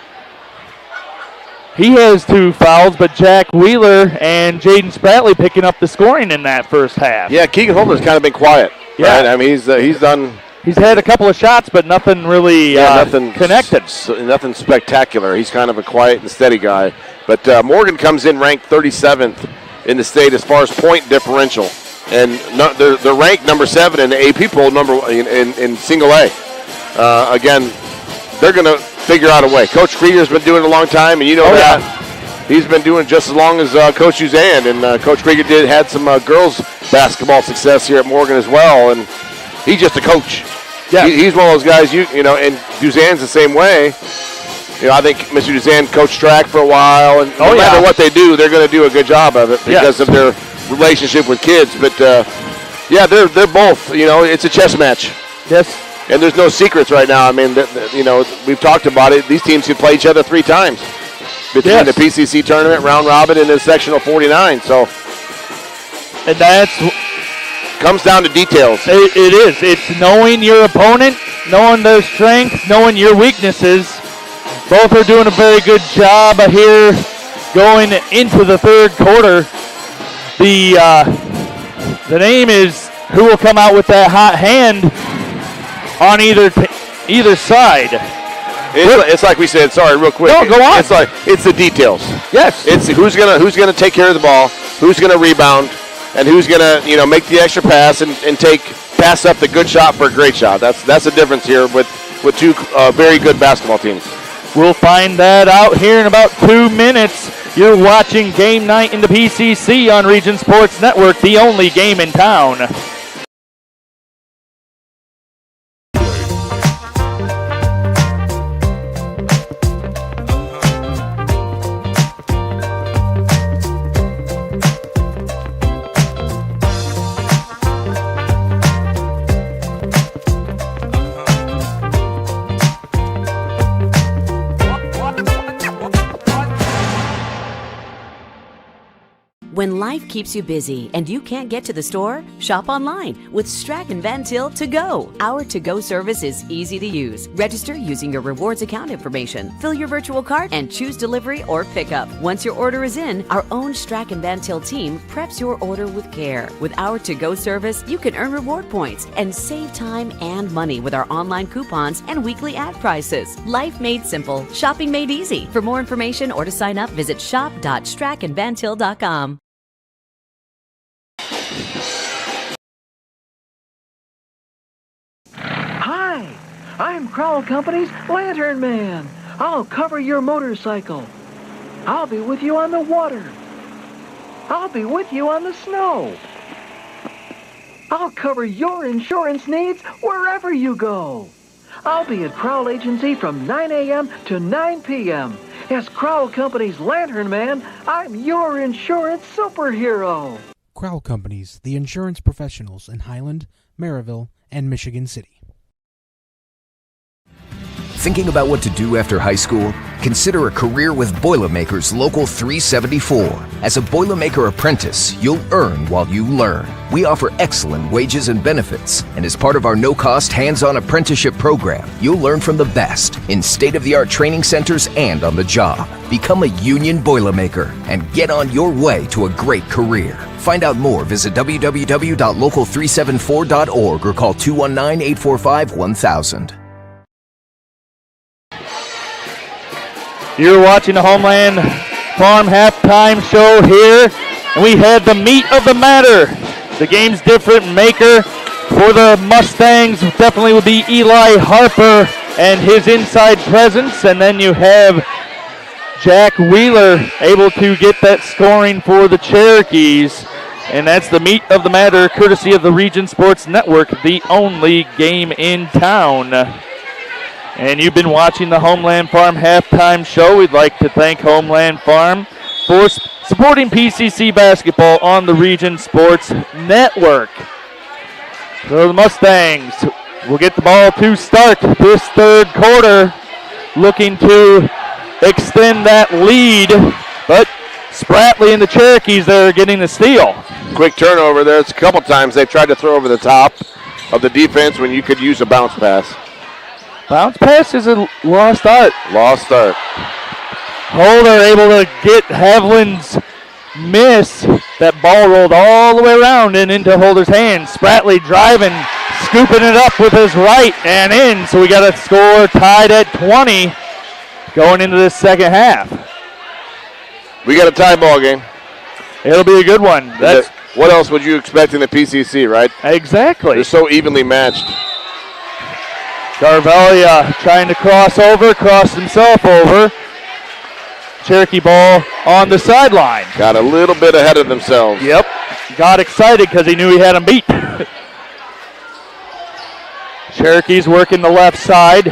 he has 2 fouls, but Jack Wheeler and Jaden Spratley picking up the scoring in that first half. Yeah, Keegan Holder's kind of been quiet. Yeah. Right? I mean, he's done. He's had a couple of shots, but nothing really nothing connected. Nothing spectacular. He's kind of a quiet and steady guy. But Morgan comes in ranked 37th in the state as far as point differential. And they're ranked number 7 in the AP poll in single A. Again, they're going to figure out a way. Coach Krieger's been doing it a long time, and that. Yeah. He's been doing it just as long as Coach Duzan. And Coach Krieger had some girls basketball success here at Morgan as well. And he's just a coach. Yeah. He's one of those guys, and Duzan's the same way. I think Mr. Duzan coached track for a while, and no matter what they do, they're going to do a good job of it because of their relationship with kids. But, they're both, it's a chess match. Yes. And there's no secrets right now. I mean, we've talked about it. These teams could play each other 3 times between the PCC tournament, round robin, and the sectional 49. So, and that's comes down to details. It is. It's knowing your opponent, knowing their strengths, knowing your weaknesses. Both are doing a very good job here going into the third quarter. The name is who will come out with that hot hand on either side. It's like we said. Sorry, real quick. No, go on. It's the details. Yes. It's who's gonna take care of the ball, who's gonna rebound, and who's gonna make the extra pass and pass up the good shot for a great shot. That's the difference here with 2 very good basketball teams. We'll find that out here in about 2 minutes. You're watching Game Night in the PCC on Region Sports Network, the only game in town. When life keeps you busy and you can't get to the store, shop online with Strack & Van Til To Go. Our to-go service is easy to use. Register using your rewards account information, fill your virtual cart, and choose delivery or pickup. Once your order is in, our own Strack & Van Til team preps your order with care. With our to-go service, you can earn reward points and save time and money with our online coupons and weekly ad prices. Life made simple, shopping made easy. For more information or to sign up, visit shop.strackandvantil.com. Hi, I'm Crowell Company's Lantern Man. I'll cover your motorcycle. I'll be with you on the water. I'll be with you on the snow. I'll cover your insurance needs wherever you go. I'll be at Crowell Agency from 9 a.m. to 9 p.m. As Crowell Company's Lantern Man, I'm your insurance superhero. Crowell Companies, the insurance professionals in Highland, Maryville, and Michigan City. Thinking about what to do after high school? Consider a career with Boilermakers Local 374. As a Boilermaker apprentice, you'll earn while you learn. We offer excellent wages and benefits, and as part of our no-cost hands-on apprenticeship program, you'll learn from the best in state-of-the-art training centers and on the job. Become a union Boilermaker and get on your way to a great career. Find out more, visit www.local374.org or call 219-845-1000. You're watching the Homeland Farm halftime show here, and we had the meat of the matter. The game's different maker for the Mustangs definitely would be Eli Harper and his inside presence, and then you have Jack Wheeler able to get that scoring for the Cherokees, and that's the meat of the matter courtesy of the Region Sports Network, the only game in town. And you've been watching the Homeland Farm halftime show. We'd like to thank Homeland Farm for supporting PCC basketball on the Region Sports Network. So the Mustangs will get the ball to start this third quarter, looking to extend that lead, but Spratley and the Cherokees there are getting the steal. Quick turnover there. It's a couple times they've tried to throw over the top of the defense when you could use a bounce pass. Bounce pass is a lost art. Lost start. Holder able to get Havlin's miss. That ball rolled all the way around and into Holder's hands. Spratley driving, scooping it up with his right and in. So we got a score tied at 20 going into this second half. We got a tie ball game. It'll be a good one. What else would you expect in the PCC, right? Exactly. They're so evenly matched. Garvelia trying to cross himself over. Cherokee ball on the sideline. Got a little bit ahead of themselves. Yep. Got excited because he knew he had him beat. Cherokees working the left side.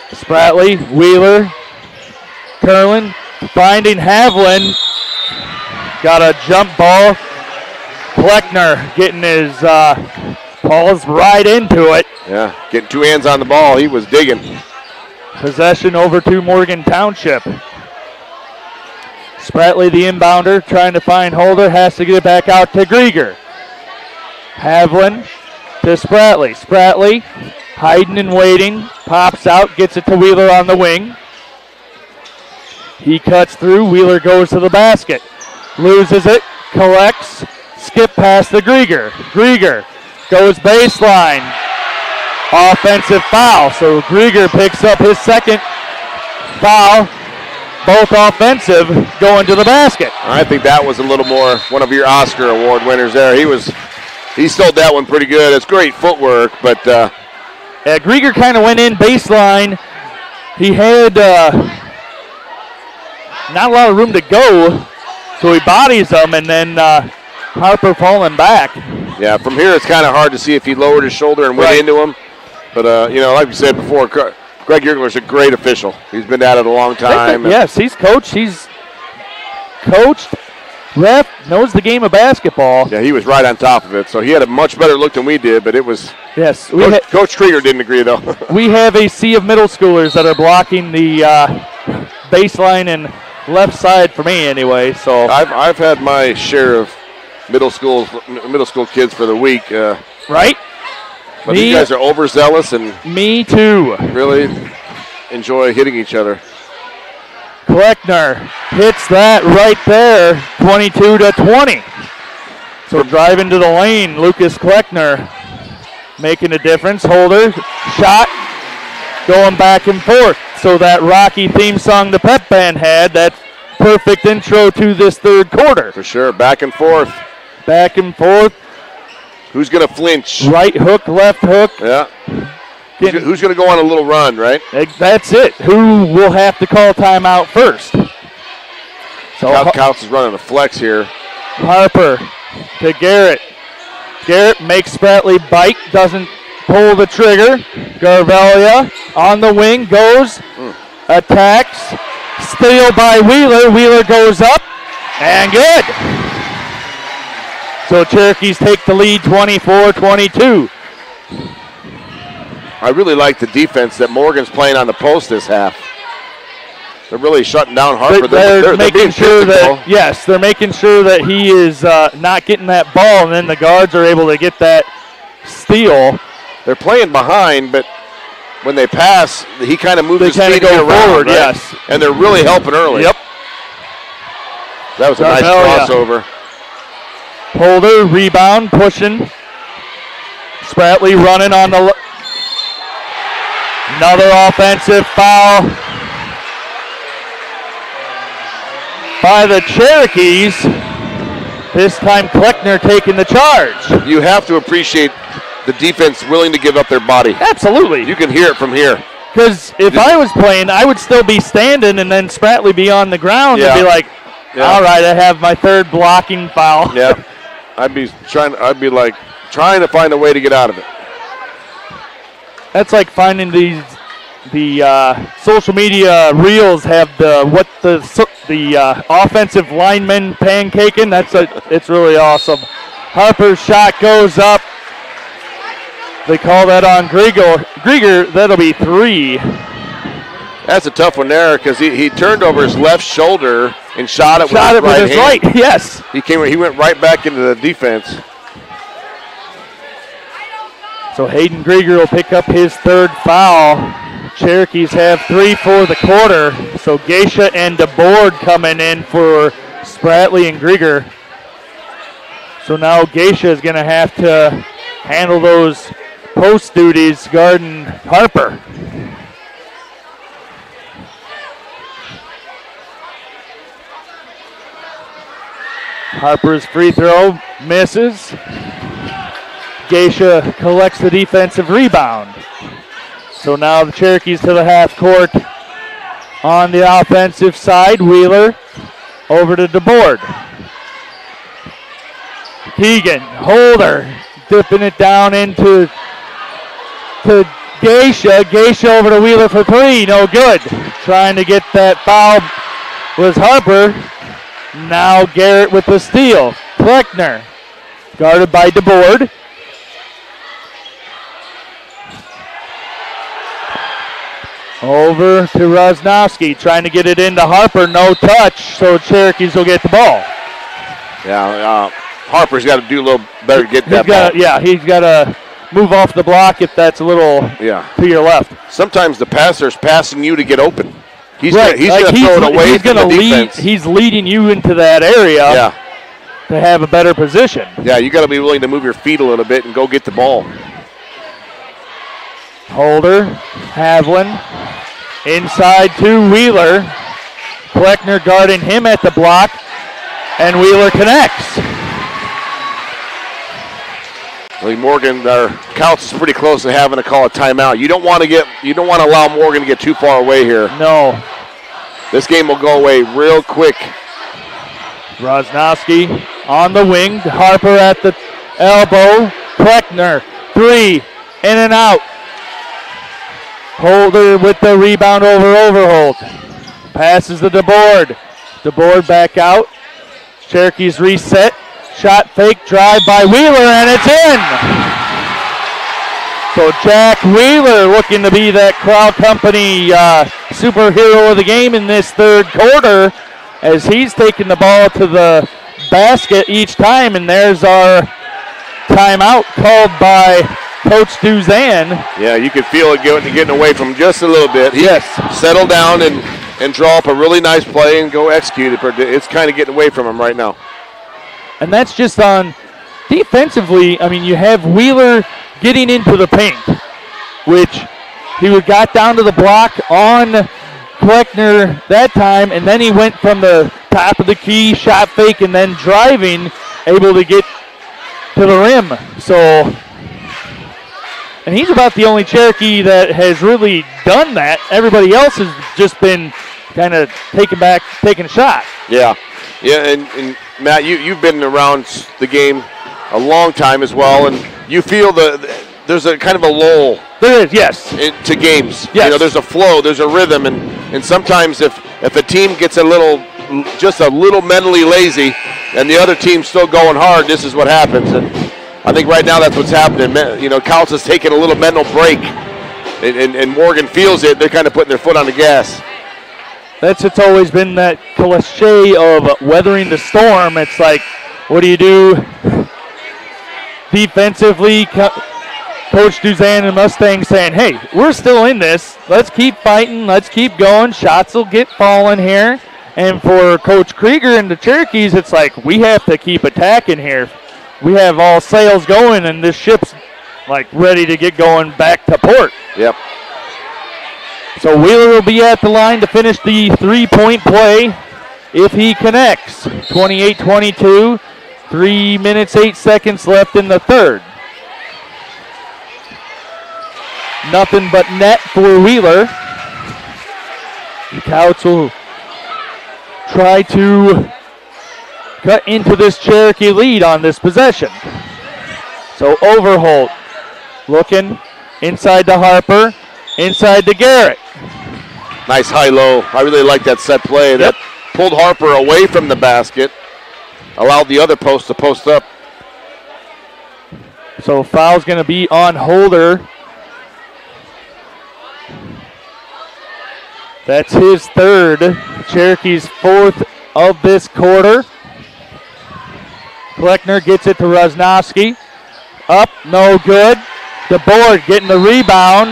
Spratley, Wheeler, Curlin, finding Havlin. Got a jump ball. Kleckner getting his paws right into it. Yeah, getting two hands on the ball. He was digging. Possession over to Morgan Township. Spratley, the inbounder, trying to find Holder, has to get it back out to Grieger. Havlin to Spratley. Spratley hiding and waiting, pops out, gets it to Wheeler on the wing. He cuts through, Wheeler goes to the basket. Loses it, collects, skip past the Grieger. Grieger goes baseline. Offensive foul, so Grieger picks up his second foul. Both offensive, going to the basket. I think that was a little more one of your Oscar Award winners there. He stole that one pretty good. It's great footwork, but Grieger kind of went in baseline. He had not a lot of room to go, so he bodies him, and then Harper falling back. Yeah, from here it's kind of hard to see if he lowered his shoulder and went into him. But, like we said before, Greg Yergler's a great official. He's been at it a long time. Yes, he's coached. He's coached, ref, knows the game of basketball. Yeah, he was right on top of it. So he had a much better look than we did, but it was... Yes. Coach Krieger didn't agree, though. We have a sea of middle schoolers that are blocking the baseline and left side for me anyway. So I've had my share of middle school kids for the week. Right? But these guys are overzealous and me too. Really enjoy hitting each other. Kleckner hits that right there, 22-20. So driving to the lane, Lucas Kleckner making a difference. Holder, shot, going back and forth. So that Rocky theme song the pep band had, that perfect intro to this third quarter. For sure, back and forth. Back and forth. Who's going to flinch? Right hook, left hook. Yeah. Who's going to go on a little run, right? That's it. Who will have to call timeout first? So Kouts is running a flex here. Harper to Garrett. Garrett makes Spratley bite, doesn't pull the trigger. Garvelia on the wing, goes, attacks, steal by Wheeler. Wheeler goes up, and good. So Cherokees take the lead 24-22. I really like the defense that Morgan's playing on the post this half. They're really shutting down Harper. They're making being sure physical. that, yes, they're making sure that he is not getting that ball, and then the guards are able to get that steal. They're playing behind, but when they pass, he kind of moves his feet go around, forward, right? yes. And they're really helping early. Yep. That was a nice crossover. Holder, rebound, pushing. Spratley running on the... Another offensive foul by the Cherokees. This time Kleckner taking the charge. You have to appreciate the defense willing to give up their body. Absolutely. You can hear it from here. Because if I was playing, I would still be standing and then Spratley be on the ground and be like, all right, I have my third blocking foul. Yeah. I'd be trying to find a way to get out of it. That's like finding the social media reels have the offensive linemen pancaking. It's really awesome. Harper's shot goes up. They call that on Grieger. That'll be 3. That's a tough one there because he turned over his left shoulder and shot it with his right hand. Yes. He went right back into the defense. So Hayden Grieger will pick up his third foul. Cherokees have 3 for the quarter. So Geisha and DeBoard coming in for Spratley and Grieger. So now Geisha is going to have to handle those post duties guarding Harper. Harper's free throw misses. Geisha collects the defensive rebound. So now the Cherokees to the half court on the offensive side. Wheeler over to DeBoard. Keegan, Holder, dipping it down to Geisha. Geisha over to Wheeler for 3, no good. Trying to get that foul was Harper. Now Garrett with the steal. Kleckner, guarded by DeBoard. Over to Rosnowski, trying to get it into Harper, no touch, so Cherokees will get the ball. Yeah, Harper's got to do a little better to get that ball. Yeah, he's got to move off the block if that's a little to your left. Sometimes the passer's passing you to get open. He's right. going to throw it away from the defense. He's leading you into that area to have a better position. Yeah, you got to be willing to move your feet a little bit and go get the ball. Holder, Havlin, inside to Wheeler. Kleckner guarding him at the block, and Wheeler connects. Morgan, our Kouts is pretty close to having to call a timeout. You don't want to allow Morgan to get too far away here. No. This game will go away real quick. Rosnowski on the wing. Harper at the elbow. Kleckner, 3, in and out. Holder with the rebound over Overholt. Passes to DeBoard. DeBoard back out. Cherokees reset. Shot fake, drive by Wheeler, and it's in. So Jack Wheeler looking to be that Crowell Company superhero of the game in this third quarter as he's taking the ball to the basket each time, and there's our timeout called by Coach Duzan. Yeah, you could feel it getting away from just a little bit. He settle down and draw up a really nice play and go execute it. It's kind of getting away from him right now. And that's just on defensively. I mean, you have Wheeler getting into the paint, which he got down to the block on Kleckner that time, and then he went from the top of the key, shot fake, and then driving, able to get to the rim. So, and he's about the only Cherokee that has really done that. Everybody else has just been kind of taking a shot. Yeah, and Matt, you've been around the game a long time as well, and you feel there's a kind of a lull. There is, yes. To games. Yes. You know, there's a flow, there's a rhythm, and sometimes if a team gets just a little mentally lazy and the other team's still going hard, this is what happens. And I think right now that's what's happening. You know, Kouts is taking a little mental break and Morgan feels it, they're kind of putting their foot on the gas. It's always been that cliche of weathering the storm. It's like, what do you do defensively? Coach Duzan and Mustang saying, hey, we're still in this. Let's keep fighting. Let's keep going. Shots will get falling here. And for Coach Krieger and the Cherokees, it's like, we have to keep attacking here. We have all sails going, and this ship's like ready to get going back to port. Yep. So Wheeler will be at the line to finish the three-point play if he connects. 28-22, 3 minutes, 8 seconds left in the third. Nothing but net for Wheeler. The Kouts will try to cut into this Cherokee lead on this possession. So Overholt looking inside to Harper, inside to Garrett. Nice high-low. I really like that set play. That pulled Harper away from the basket, allowed the other post to post up. So foul's going to be on Holder. That's his third. Cherokee's fourth of this quarter. Kleckner gets it to Rosnowski. Up, no good. DeBoard getting the rebound.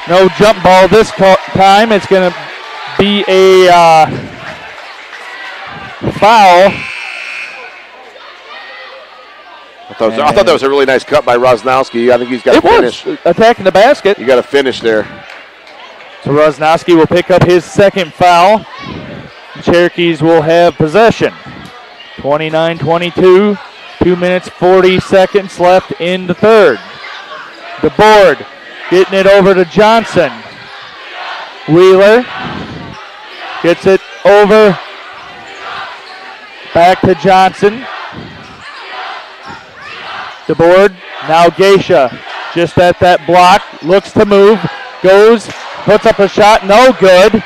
No jump ball this time. It's going to be a foul. I thought that was a really nice cut by Rosnowski. I think he's got to finish. Attacking the basket. You got to finish there. So Rosnowski will pick up his second foul. Cherokees will have possession. 29-22, 2 minutes, 40 seconds left in the third. DeBoard getting it over to Johnson. Wheeler gets it over. Back to Johnson. DeBoard, now Geisha. Just at that block, looks to move, goes, puts up a shot, no good.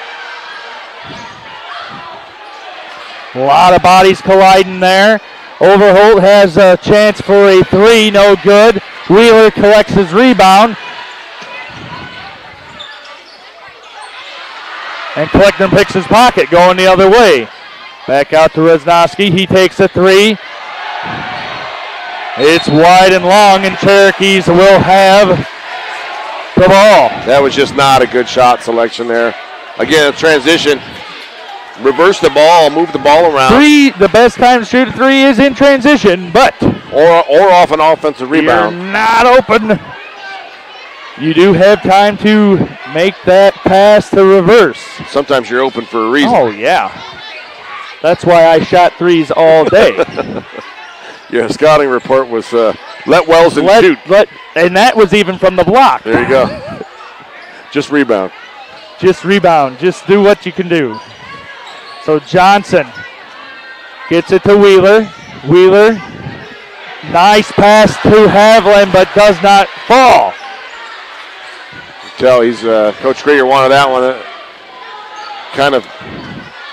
A lot of bodies colliding there. Overholt has a chance for a three, no good. Wheeler collects his rebound. And Kleckner picks his pocket, going the other way. Back out to Rosnowski, he takes a three. It's wide and long, and Cherokees will have the ball. That was just not a good shot selection there. Again, a transition. Reverse the ball, move the ball around. The best time to shoot a three is in transition, but or off an offensive rebound. You're not open. You do have time to make that pass to reverse. Sometimes you're open for a reason. Oh, yeah. That's why I shot threes all day. Your scouting report was let Wells and shoot. And that was even from the block. There you go. Just rebound. Just rebound. Just do what you can do. So Johnson gets it to Wheeler. Wheeler, nice pass to Havlin, but does not fall. Tell he's Coach Krieger wanted that one. Kind of.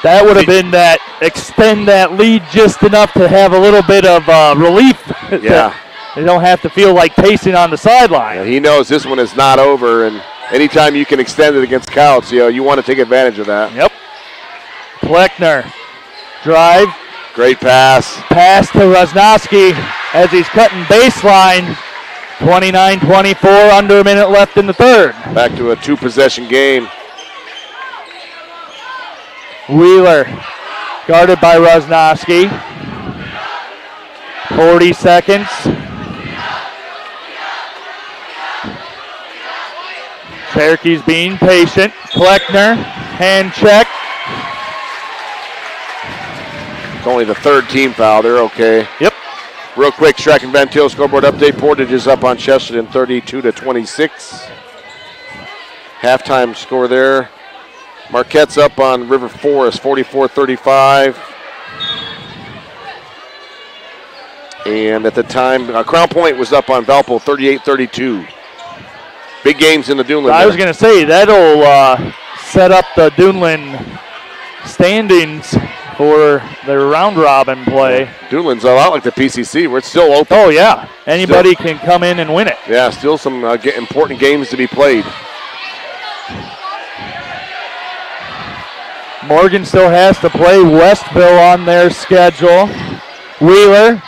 That would have been that extend that lead just enough to have a little bit of relief. Yeah. They don't have to feel like pacing on the sideline. Yeah, he knows this one is not over, and anytime you can extend it against Kouts, you want to take advantage of that. Yep. Kleckner, drive. Great pass. Pass to Rosnowski as he's cutting baseline. 29-24, under a minute left in the third. Back to a two-possession game. Wheeler, guarded by Rosnowski. 40 seconds. Cherokee's being patient. Kleckner, hand check. It's only the third team foul. They're okay. Yep. Real quick, Strack and Van Til scoreboard update. Portage is up on Chesterton 32-26. Halftime score there. Marquette's up on River Forest 44-35. And at the time, Crown Point was up on Valpo 38-32. Big games in the Duneland. I was going to say, that'll set up the Duneland standings for their round robin play. Doolин's a lot like the PCC where it's still open. Oh, yeah. Anybody can come in and win it. Yeah, still some important games to be played. Morgan still has to play Westville on their schedule. Wheeler,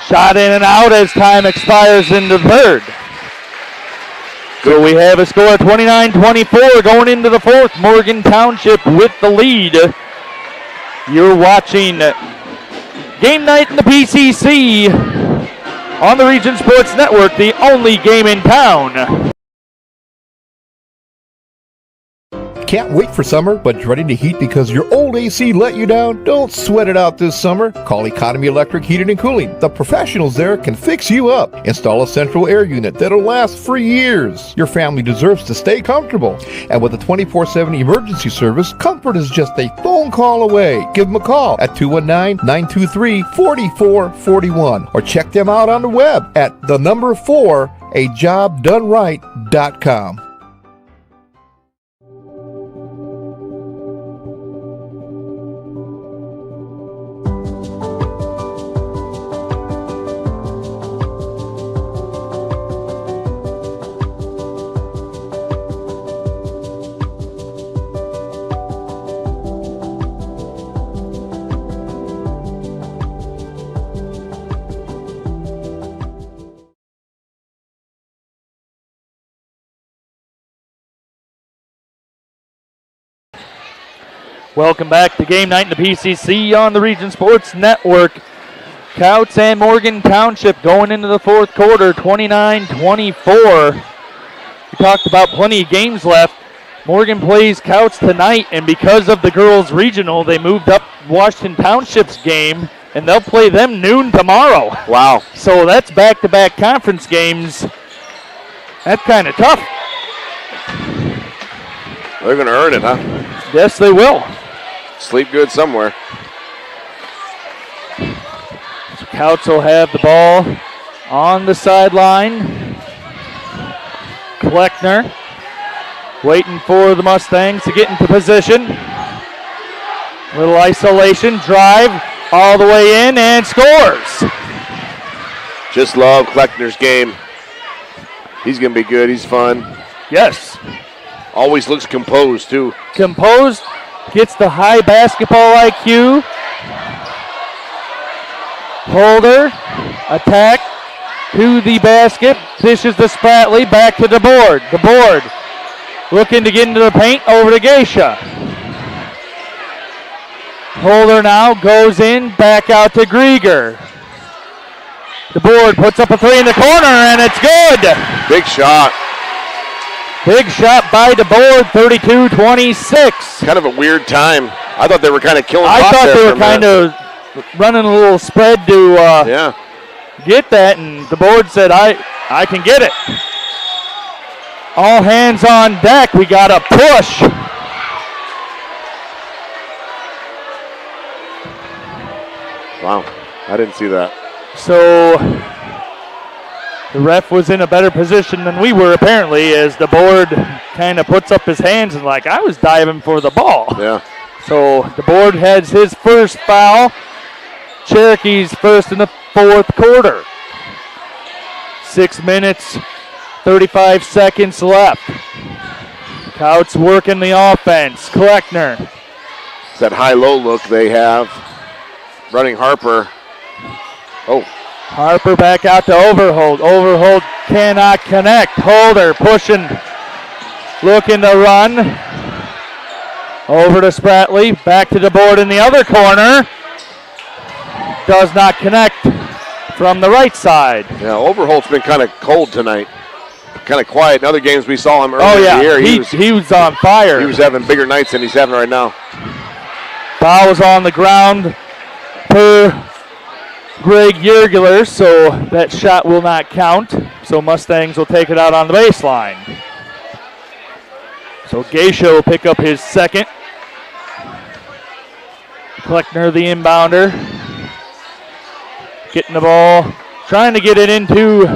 shot in and out as time expires in the third. So we have a score of 29-24 going into the fourth. Morgan Township with the lead. You're watching Game Night in the PCC on the Region Sports Network, the only game in town. Can't wait for summer, but dreading to heat because your old AC let you down? Don't sweat it out this summer. Call Economy Electric Heating and Cooling. The professionals there can fix you up. Install a central air unit that'll last for years. Your family deserves to stay comfortable. And with a 24/7 emergency service, comfort is just a phone call away. Give them a call at 219-923-4441 or check them out on the web at 4ajobdoneright.com. Welcome back to Game Night in the PCC on the Region Sports Network. Kouts and Morgan Township going into the fourth quarter, 29-24. We talked about plenty of games left. Morgan plays Kouts tonight, and because of the girls' regional, they moved up Washington Township's game, and they'll play them noon tomorrow. Wow. So that's back-to-back conference games. That's kind of tough. They're going to earn it, huh? Yes, they will. Sleep good somewhere. So Kouts will have the ball on the sideline. Kleckner waiting for the Mustangs to get into position. Little isolation, drive all the way in and scores. Just love Kleckner's game. He's going to be good. He's fun. Yes. Always looks composed, too. Composed, gets the high basketball IQ. Holder, attack to the basket, dishes to Spratley, back to the board. The board looking to get into the paint, over to Geisha. Holder now goes in, back out to Grieger. The board puts up a three in the corner, and it's good. Big shot. Big shot by DeBoard, 32-26. Kind of a weird time. I thought they were kind of killing I clock thought there they for were a kind minute. of running a little spread to yeah. get that, and DeBoard said, I can get it. All hands on deck. We got a push. Wow, I didn't see that. So the ref was in a better position than we were, apparently, as the board kind of puts up his hands and like, I was diving for the ball. Yeah. So the board has his first foul. Cherokee's first in the fourth quarter. 6 minutes, 35 seconds left. Kouts working the offense. Kleckner. It's that high-low look they have. Running Harper. Oh. Harper back out to Overholt. Overholt cannot connect. Holder pushing, looking to run. Over to Spratley. Back to the board in the other corner. Does not connect from the right side. Yeah, Overholt's been kind of cold tonight. Kind of quiet. In other games we saw him earlier in the year. He was on fire. He was having bigger nights than he's having right now. Foul is on the ground per Greg Yergeler, so that shot will not count. So Mustangs will take it out on the baseline. So Geisha will pick up his second. Kleckner, the inbounder. Getting the ball, trying to get it into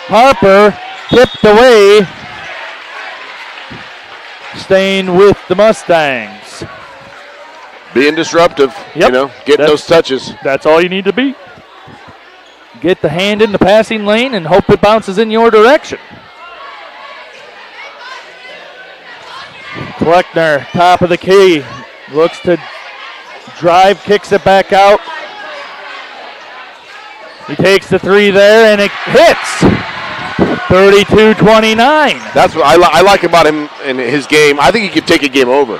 Harper. Tipped away. Staying with the Mustangs. Being disruptive, get those touches. That's all you need to be. Get the hand in the passing lane and hope it bounces in your direction. Kleckner, top of the key, looks to drive, kicks it back out. He takes the three there, and it hits. 32-29. That's what I like about him in his game. I think he could take a game over.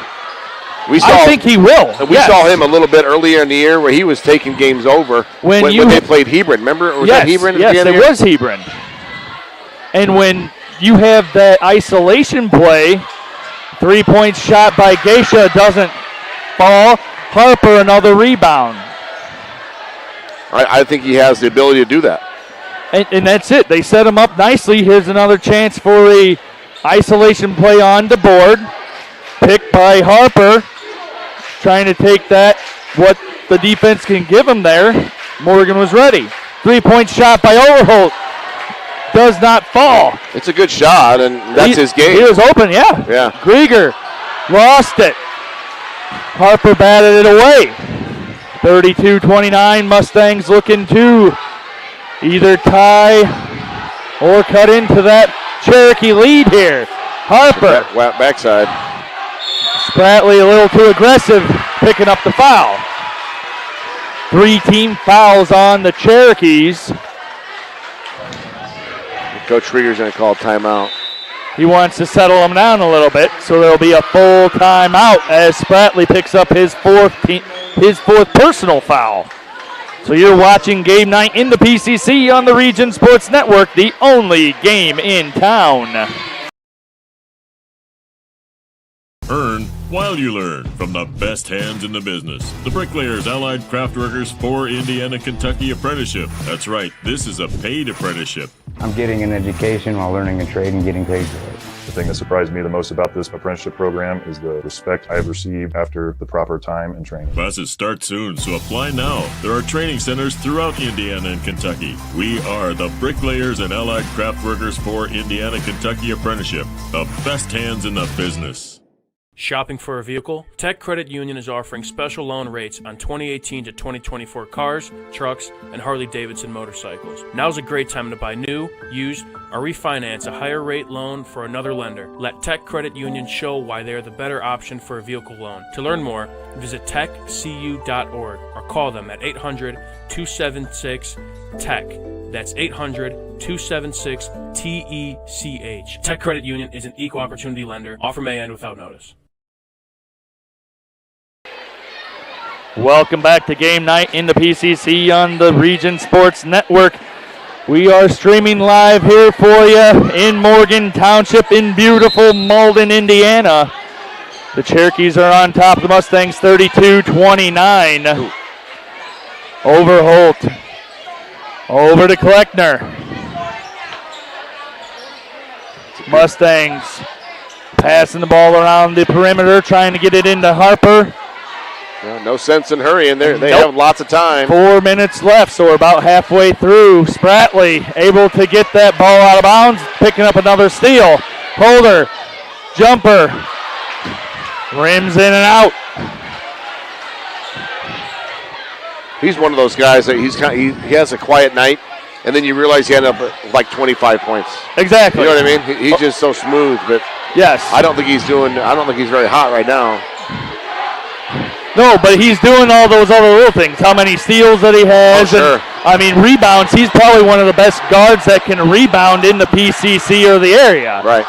I think he will. We saw him a little bit earlier in the year where he was taking games over when they played Hebron. Remember? Was that Hebron? Yes, it was Hebron. And when you have that isolation play, 3-point shot by Geisha doesn't fall. Harper, another rebound. I think he has the ability to do that. And that's it. They set him up nicely. Here's another chance for a isolation play on the board. Picked by Harper. Trying to take that, what the defense can give him there. Morgan was ready. 3-point shot by Overholt. Does not fall. It's a good shot, and that's his game. He was open, yeah. Yeah. Grieger lost it. Harper batted it away. 32-29. Mustangs looking to either tie or cut into that Cherokee lead here. Harper. Backside. Spratley a little too aggressive, picking up the foul. 3 team fouls on the Cherokees. Coach Krieger's going to call timeout. He wants to settle them down a little bit, so there'll be a full timeout as Spratley picks up his fourth personal foul. So you're watching Game Night in the PCC on the Region Sports Network, the only game in town. Earn while you learn from the best hands in the business. The Bricklayers Allied Craftworkers for Indiana, Kentucky Apprenticeship. That's right, this is a paid apprenticeship. I'm getting an education while learning a trade and getting paid for it. The thing that surprised me the most about this apprenticeship program is the respect I have received after the proper time and training. Classes start soon, so apply now. There are training centers throughout Indiana and Kentucky. We are the Bricklayers and Allied Craftworkers for Indiana, Kentucky Apprenticeship. The best hands in the business. Shopping for a vehicle? Tech Credit Union is offering special loan rates on 2018 to 2024 cars, trucks, and Harley-Davidson motorcycles. Now's a great time to buy new, used, or refinance a higher rate loan for another lender. Let Tech Credit Union show why they're the better option for a vehicle loan. To learn more, visit techcu.org or call them at 800-276-TECH. That's 800-276-TECH. Tech Credit Union is an equal opportunity lender. Offer may end without notice. Welcome back to Game Night in the PCC on the Region Sports Network. We are streaming live here for you in Morgan Township in beautiful Malden, Indiana. The Cherokees are on top of the Mustangs 32-29. Overholt. Over to Kleckner. Mustangs passing the ball around the perimeter, trying to get it into Harper. Yeah, no sense in hurrying. They have lots of time. 4 minutes left, so we're about halfway through. Spratley able to get that ball out of bounds, picking up another steal. Holder, jumper, rims in and out. He's one of those guys that he has a quiet night, and then you realize he ended up with like 25 points. Exactly. You know what I mean? He's just so smooth, but yes, I don't think he's very hot right now. No, but he's doing all those other little things. How many steals that he has. Oh, sure. And, rebounds. He's probably one of the best guards that can rebound in the PCC or the area. Right.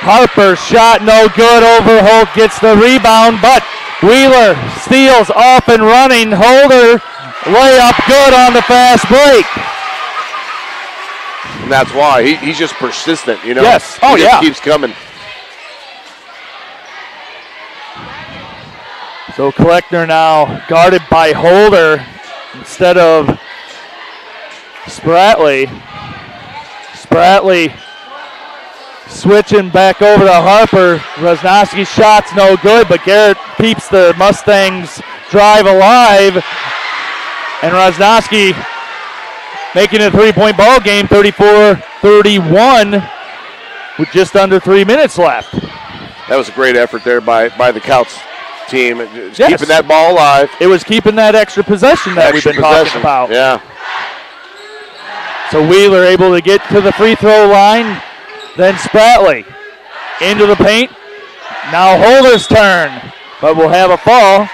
Harper shot no good. Overholt gets the rebound, but Wheeler steals off and running. Holder layup good on the fast break. And that's why. He's just persistent, you know. Yes. He just keeps coming. So Kleckner now guarded by Holder instead of Spratley. Spratley switching back over to Harper. Rosnowski's shot's no good, but Garrett keeps the Mustangs drive alive. And Rosnowski making it a 3-point ball game, 34-31, with just under 3 minutes left. That was a great effort there by the Kouts team. Just Yes. keeping that ball alive. It was keeping that extra possession that we've been talking about. Yeah. So Wheeler able to get to the free throw line. Then Spratley into the paint. Now Holder's turn. But we'll have a foul,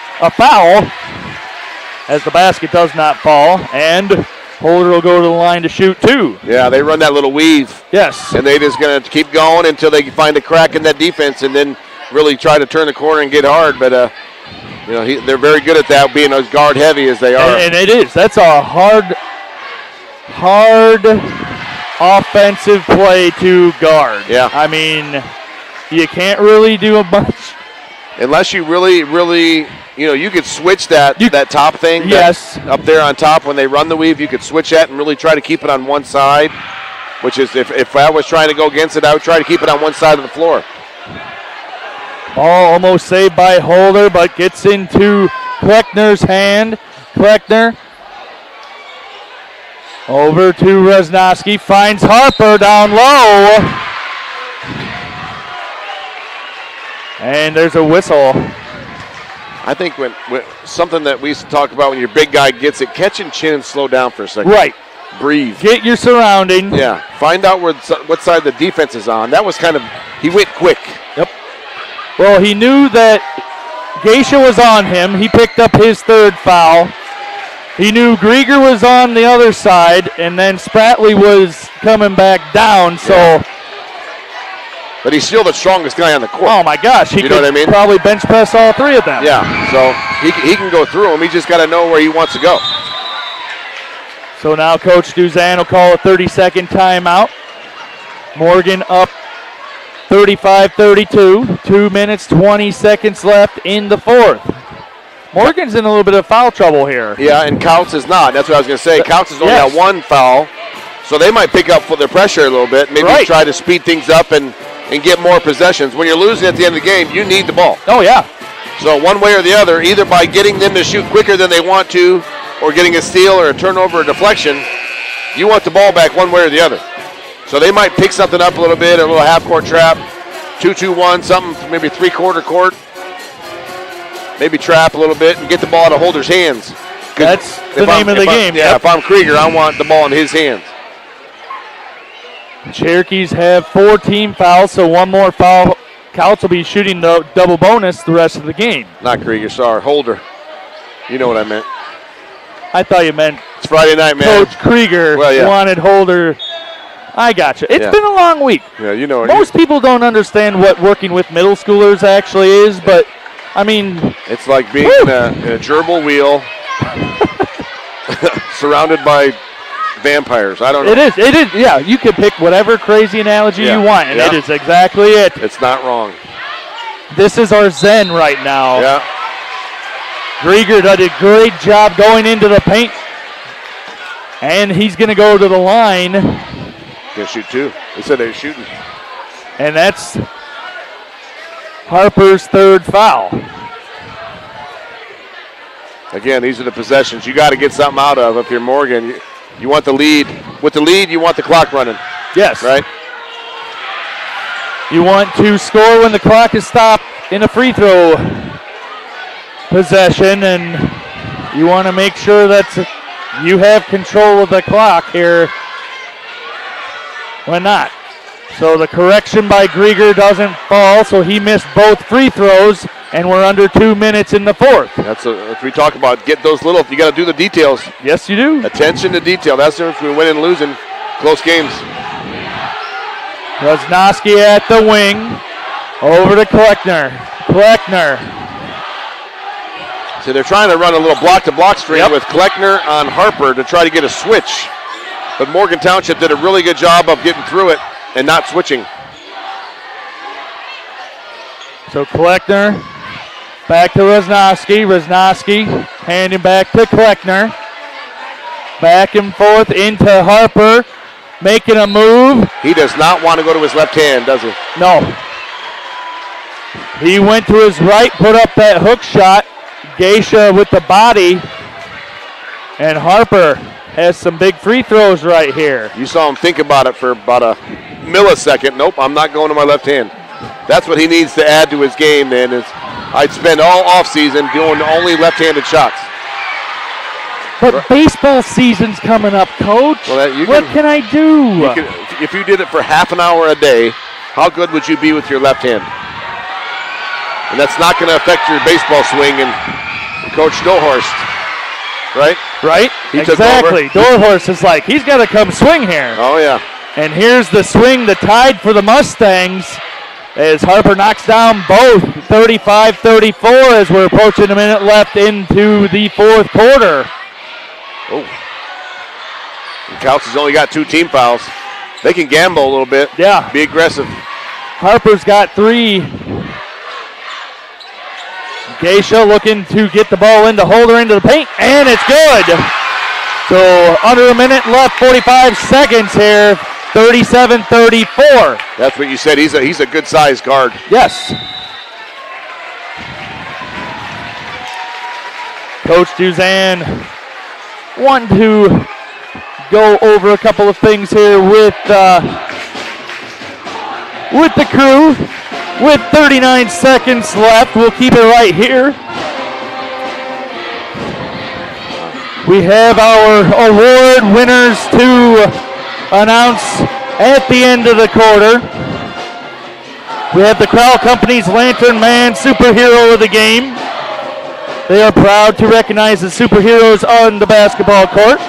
as the basket does not fall. And Holder will go to the line to shoot 2. Yeah, they run that little weave. Yes. And they just going to keep going until they find a crack in that defense and then really try to turn the corner and get hard. But, they're very good at that, being as guard heavy as they are. And it is. That's a hard offensive play to guard. Yeah. I mean, you can't really do much. Unless you really, really, you could switch that top thing. Yes. Up there on top when they run the weave, you could switch that and really try to keep it on one side, which is if I was trying to go against it, I would try to keep it on one side of the floor. Ball almost saved by Holder, but gets into Kleckner's hand. Kleckner over to Resnowski, finds Harper down low. And there's a whistle. I think when something that we used to talk about when your big guy gets it, catch and chin and slow down for a second. Right. Breathe. Get your surroundings. Yeah. Find out what side the defense is on. That was he went quick. Yep. Well, he knew that Geisha was on him. He picked up his 3rd foul. He knew Grieger was on the other side, and then Spratley was coming back down, so... Yeah. But he's still the strongest guy on the court. Oh, my gosh. He know what I mean? Probably bench press all 3 of them. Yeah, so he can go through them. He just got to know where he wants to go. So now Coach Duzan will call a 30-second timeout. Morgan up 35-32. 2 minutes, 20 seconds left in the 4th. Morgan's in a little bit of foul trouble here. Yeah, and Kouts is not. That's what I was going to say. Kouts has only got 1 foul, so they might pick up for their pressure a little bit. Maybe try to speed things up and get more possessions. When you're losing at the end of the game, you need the ball. Oh, yeah. So one way or the other, either by getting them to shoot quicker than they want to or getting a steal or a turnover or deflection, you want the ball back one way or the other. So they might pick something up a little bit, a little half-court trap, 2-2-1, something, maybe three-quarter court. Maybe trap a little bit and get the ball out of Holder's hands. That's the name of the game. Yeah, if I'm Krieger, I want the ball in his hands. Cherokees have 4 team fouls, so 1 more foul. Kouts will be shooting the double bonus the rest of the game. Not Krieger, sorry. Holder. You know what I meant. I thought you meant it's Friday night, man. Coach Krieger wanted Holder. I gotcha. It's been a long week. Yeah, you know it. Most people don't understand what working with middle schoolers actually is, but I mean, it's like being in a gerbil wheel surrounded by vampires. I don't know. It is. Yeah, you can pick whatever crazy analogy you want, and it is exactly it. It's not wrong. This is our zen right now. Yeah. Grieger did a great job going into the paint, and he's going to go to the line. Gonna shoot 2. They said they were shooting. And that's Harper's 3rd foul. Again, these are the possessions you got to get something out of if you're Morgan. You want the lead. With the lead, you want the clock running. Yes. Right? You want to score when the clock is stopped in a free throw possession, and you want to make sure that you have control of the clock here when not. So the correction by Grieger doesn't fall, so he missed both free throws, and we're under 2 minutes in the 4th. That's what we talk about. Get those little, you got to do the details. Yes, you do. Attention to detail. That's the difference between winning and losing close games. Resnowski at the wing. Over to Kleckner. So they're trying to run a little block-to-block string with Kleckner on Harper to try to get a switch. But Morgan Township did a really good job of getting through it and not switching. So Kleckner back to Resnowski handing back to Kleckner. Back and forth into Harper, making a move. He does not want to go to his left hand, does he? No. He went to his right, put up that hook shot. Geisha with the body. And Harper has some big free throws right here. You saw him think about it for about a millisecond. Nope, I'm not going to my left hand. That's what he needs to add to his game, man. I'd spend all offseason doing only left-handed shots. But baseball season's coming up, Coach. Well, what can I do? If you did it for half an hour a day, how good would you be with your left hand? And that's not going to affect your baseball swing. And Coach Dorhorst, right? Right? Exactly. Dorhorst is like, he's got to come swing here. Oh, yeah. And here's the swing, the tide for the Mustangs, as Harper knocks down both 35-34 as we're approaching a minute left into the fourth quarter. Oh. And Kouts has only got 2 team fouls. They can gamble a little bit. Yeah. Be aggressive. Harper's got 3. Geisha looking to get the ball into Holder into the paint, and it's good. So under a minute left, 45 seconds here, 37-34. That's what you said. He's a good-sized guard. Yes. Coach Duzan wanting to go over a couple of things here with the crew. With 39 seconds left, we'll keep it right here. We have our award winners to announce at the end of the quarter. We have the Crowell Company's Lantern Man Superhero of the Game. They are proud to recognize the superheroes on the basketball court.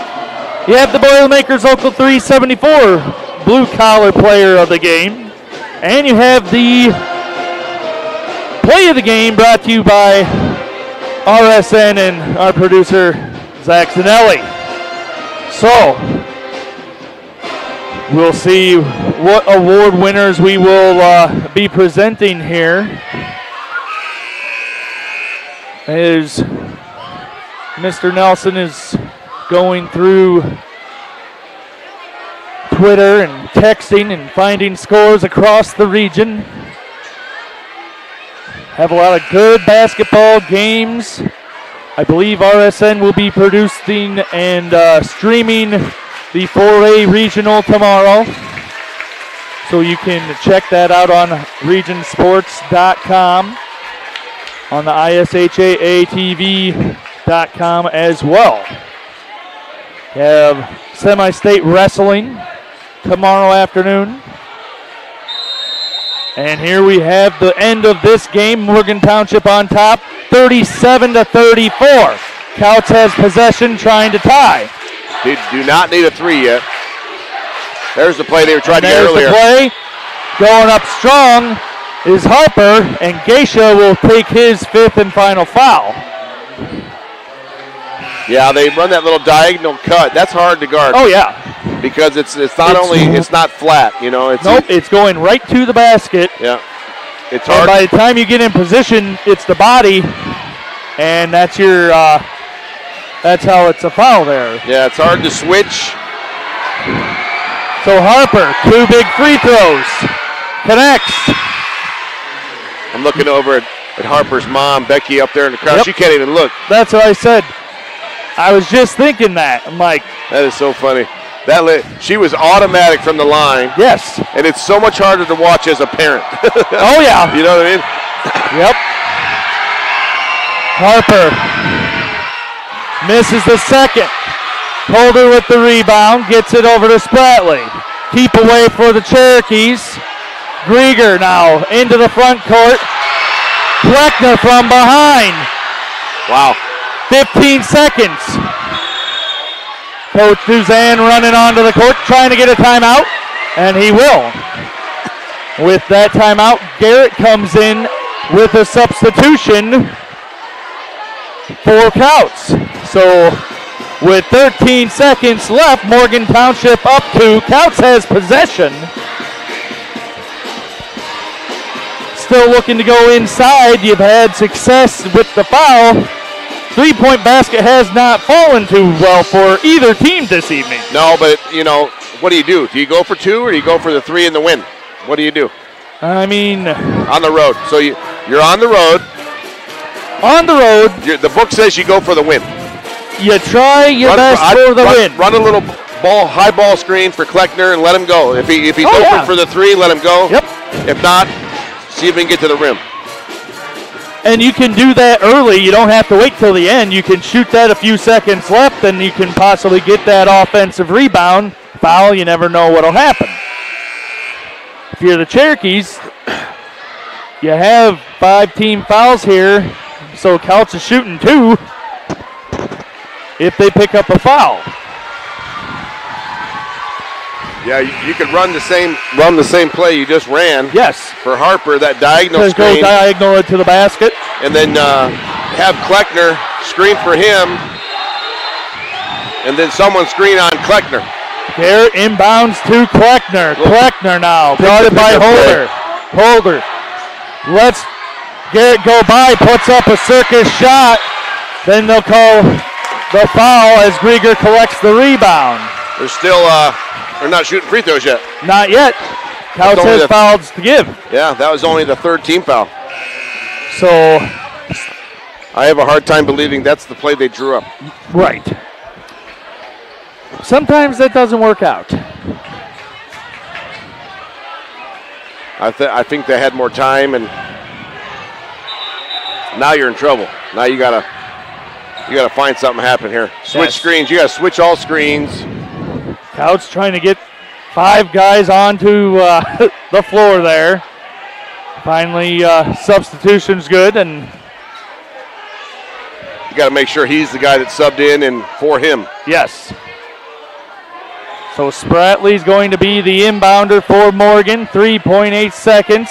You have the Boilermakers Local 374 Blue Collar Player of the Game. And you have the Play of the Game brought to you by RSN and our producer, Zach Zanelli. So, we'll see what award winners we will be presenting here. As Mr. Nelson is going through Twitter and texting and finding scores across the region. Have a lot of good basketball games. I believe RSN will be producing and streaming the 4A Regional tomorrow. So you can check that out on regionsports.com, on the ISHAATV.com as well. We have semi-state wrestling tomorrow afternoon. And here we have the end of this game. Morgan Township on top, 37-34. Kouts has possession, trying to tie. They do not need a 3 yet. There's the play they were trying to get earlier. There's the play. Going up strong is Harper, and Geisha will take his 5th and final foul. Yeah, they run that little diagonal cut. That's hard to guard. Oh, yeah. Because it's not flat, you know. It's going right to the basket. Yeah. It's and hard. By the time you get in position, it's the body, and that's your that's how it's a foul there. Yeah, it's hard to switch. So Harper, 2 big free throws. Connects. I'm looking over at Harper's mom, Becky, up there in the crowd. Yep. She can't even look. That's what I said. I was just thinking that. I'm like, that is so funny. She was automatic from the line. Yes. And it's so much harder to watch as a parent. Oh, yeah. You know what I mean? Yep. Harper misses the second. Holder with the rebound. Gets it over to Spratley. Keep away for the Cherokees. Grieger now into the front court. Kleckner from behind. Wow. 15 seconds. Coach Duzan running onto the court, trying to get a timeout, and he will. With that timeout, Garrett comes in with a substitution for Kouts. So with 13 seconds left, Morgan Township up 2. Kouts has possession. Still looking to go inside. You've had success with the foul. 3-point basket has not fallen too well for either team this evening. No, but, you know, what do you do? Do you go for 2 or do you go for the 3 and the win? What do you do? I mean... On the road. So you're on the road. On the road. The book says you go for the win. You try your best for the win. Run a little high ball screen for Kleckner and let him go. If he's open for the 3, let him go. Yep. If not, See if we can get to the rim. And you can do that early. You don't have to wait till the end. You can shoot that a few seconds left, and you can possibly get that offensive rebound. Foul, you never know what'll happen. If you're the Cherokees, you have 5 team fouls here, so Kouts is shooting 2 if they pick up a foul. Yeah, you could run the same play you just ran. Yes. For Harper, that diagonal Just screen. go diagonal to the basket. And then have Kleckner screen for him. And then someone screen on Kleckner. Garrett inbounds to Kleckner. Kleckner now, guarded by Holder. Holder lets Garrett go by, puts up a circus shot. Then they'll call the foul as Grieger collects the rebound. They're still they're not shooting free throws yet. Not yet. Kouts has fouls to give. Yeah, that was only the 3rd team foul. So I have a hard time believing that's the play they drew up. Right. Sometimes that doesn't work out. I think they had more time, and now you're in trouble. Now you gotta find something happen here. Switch screens. You gotta switch all screens. Kouts trying to get 5 guys onto the floor there. Finally, substitution's good, and you got to make sure he's the guy that subbed in and for him. Yes. So Spratley's going to be the inbounder for Morgan. 3.8 seconds.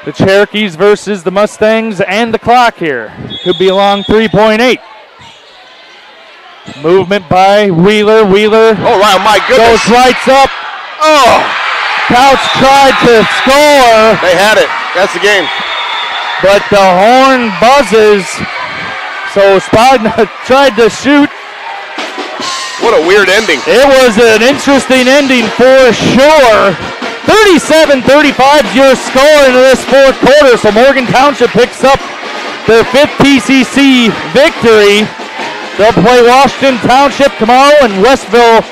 The Cherokees versus the Mustangs and the clock here. Could be a long 3.8. Movement by Wheeler. Wheeler. Oh, wow, my goodness. Goes lights up. Oh. Kouts tried to score. They had it. That's the game. But the horn buzzes. So Spadna tried to shoot. What a weird ending. It was an interesting ending for sure. 37-35 is your score into this 4th quarter. So Morgan Township picks up their 5th PCC victory. They'll play Washington Township tomorrow and Westville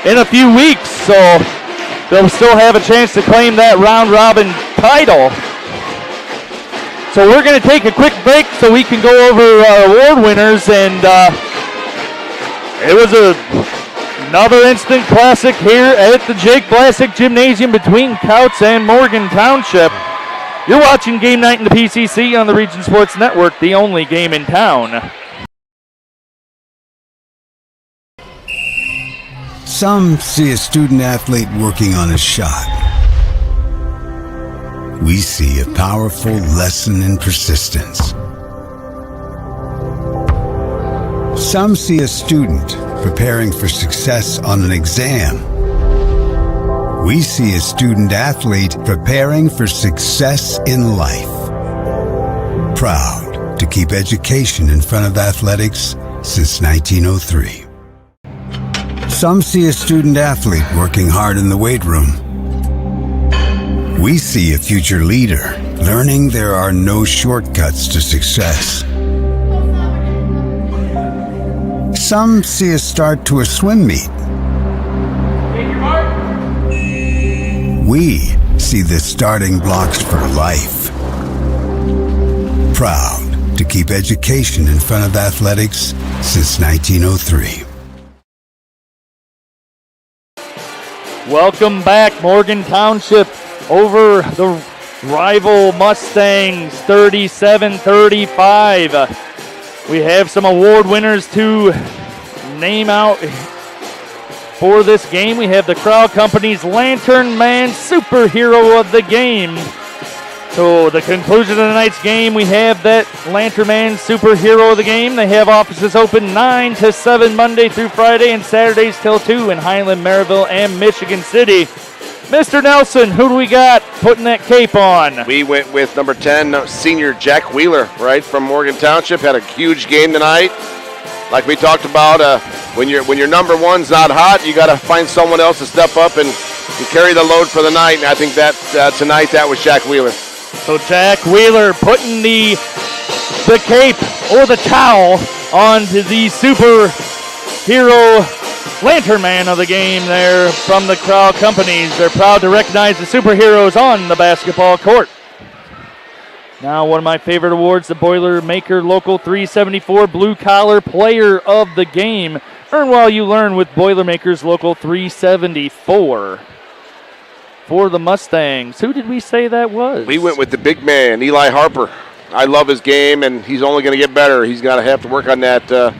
in a few weeks. So they'll still have a chance to claim that round-robin title. So we're going to take a quick break so we can go over our award winners. And it was another instant classic here at the Jake Vlasic Gymnasium between Kouts and Morgan Township. You're watching Game Night in the PCC on the Region Sports Network, the only game in town. Some see a student athlete working on a shot. We see a powerful lesson in persistence. Some see a student preparing for success on an exam. We see a student athlete preparing for success in life. Proud to keep education in front of athletics since 1903. Some see a student athlete working hard in the weight room. We see a future leader learning there are no shortcuts to success. Some see a start to a swim meet. We see the starting blocks for life. Proud to keep education in front of athletics since 1903. Welcome back, Morgan Township over the rival Mustangs, 37-35. We have some award winners to name out for this game. We have the Crowell Company's Lantern Man Superhero of the Game. So the conclusion of the night's game, we have that Lantern Man Superhero of the Game. They have offices open 9 to 7 Monday through Friday and Saturdays till 2 in Highland, Maryville, and Michigan City. Mr. Nelson, who do we got putting that cape on? We went with number 10, senior Jack Wheeler, right, from Morgan Township. Had a huge game tonight. Like we talked about, when your number one's not hot, you got to find someone else to step up and carry the load for the night. And I think that tonight that was Jack Wheeler. So Jack Wheeler putting the cape or the towel onto the superhero Lantern Man of the game there from the Crowell Companies. They're proud to recognize the superheroes on the basketball court. Now one of my favorite awards, the Boilermaker Local 374 Blue Collar Player of the Game. Earn while you learn with Boilermakers Local 374. For the Mustangs, who did we say that was? We went with the big man, Eli Harper. I love his game, and he's only going to get better. He's got to have to work on that the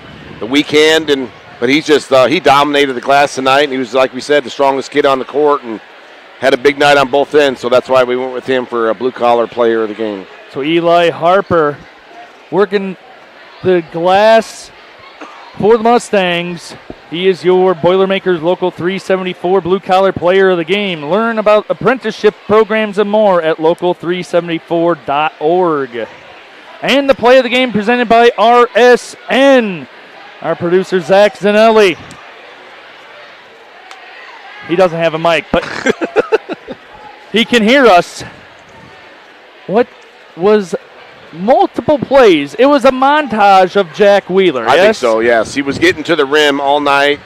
weekend, but he's just he dominated the class tonight, and he was, like we said, the strongest kid on the court, and had a big night on both ends, so that's why we went with him for a blue-collar player of the game. So Eli Harper working the glass for the Mustangs. He is your Boilermakers Local 374 Blue Collar Player of the Game. Learn about apprenticeship programs and more at local374.org. And the play of the game presented by RSN. Our producer, Zach Zanelli. He doesn't have a mic, but he can hear us. What was multiple plays? It was a montage of Jack Wheeler, I think so, yes. He was getting to the rim all night,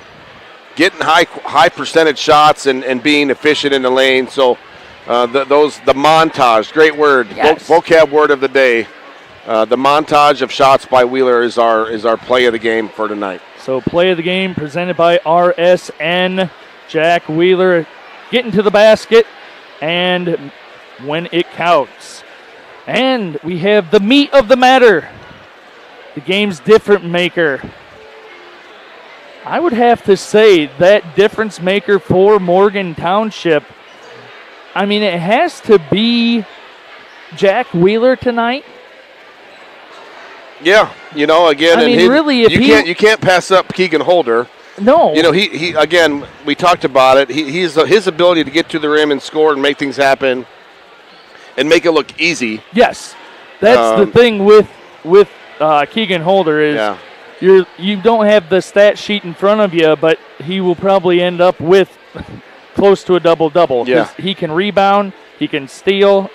getting high percentage shots and being efficient in the lane. So the montage, great word, yes. Vocab word of the day. The montage of shots by Wheeler is our play of the game for tonight. So play of the game presented by RSN. Jack Wheeler getting to the basket and when it counts. And we have the meat of the matter, the game's difference maker. I would have to say that difference maker for Morgan Township, I mean, it has to be Jack Wheeler tonight. Yeah, again, I mean, really, if you can't pass up Keegan Holder. No. He again, we talked about it. His ability to get to the rim and score and make things happen and make it look easy. Yes, that's the thing with Keegan Holder is you don't have the stat sheet in front of you, but he will probably end up with close to a double-double. Yeah, he can rebound, he can steal.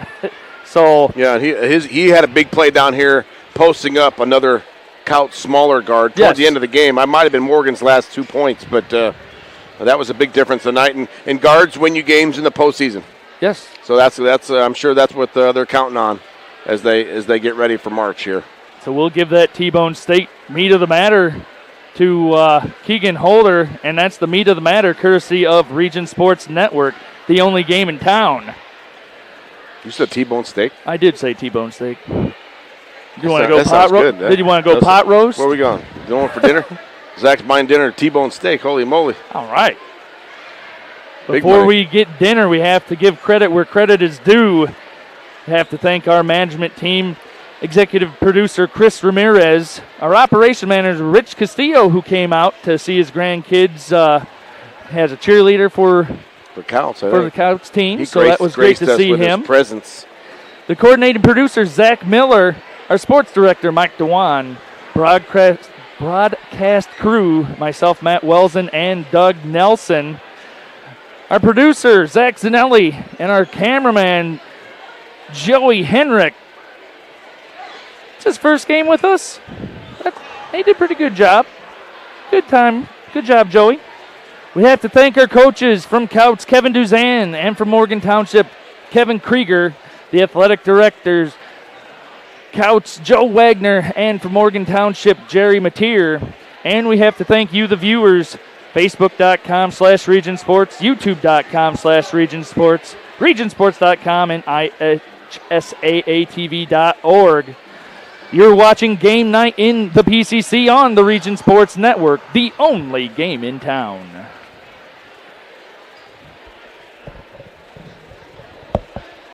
So yeah, he had a big play down here, posting up another Kouts smaller guard towards the end of the game. I might have been Morgan's last 2 points, but that was a big difference tonight. And guards win you games in the postseason. Yes. So that's I'm sure that's what they're counting on as they get ready for March here. So we'll give that T-Bone Steak meat of the matter to Keegan Holder, and that's the meat of the matter courtesy of Region Sports Network, the only game in town. You said T-Bone Steak? I did say T-Bone Steak. You want to go pot roast? Did you want to go pot roast? Where are we going? Going for dinner? Zach's buying dinner, T-Bone Steak. Holy moly. All right. Before we get dinner, we have to give credit where credit is due. We have to thank our management team, executive producer Chris Ramirez, our operation manager Rich Castillo, who came out to see his grandkids, has a cheerleader for the Kouts team, so that was great to see him. His presence. The coordinating producer Zach Miller, our sports director Mike Dewan, broadcast crew myself Matt Welsen and Doug Nelson. Our producer, Zach Zanelli, and our cameraman, Joey Henrik. It's his first game with us. He did a pretty good job. Good time. Good job, Joey. We have to thank our coaches from Kouts, Kevin Duzan, and from Morgan Township, Kevin Krieger, the athletic directors, Kouts, Joe Wagner, and from Morgan Township, Jerry Mateer. And we have to thank you, the viewers, Facebook.com/Region Sports, YouTube.com/Region Sports, RegionSports.com, and IHSAATV.org. You're watching Game Night in the PCC on the Region Sports Network, the only game in town.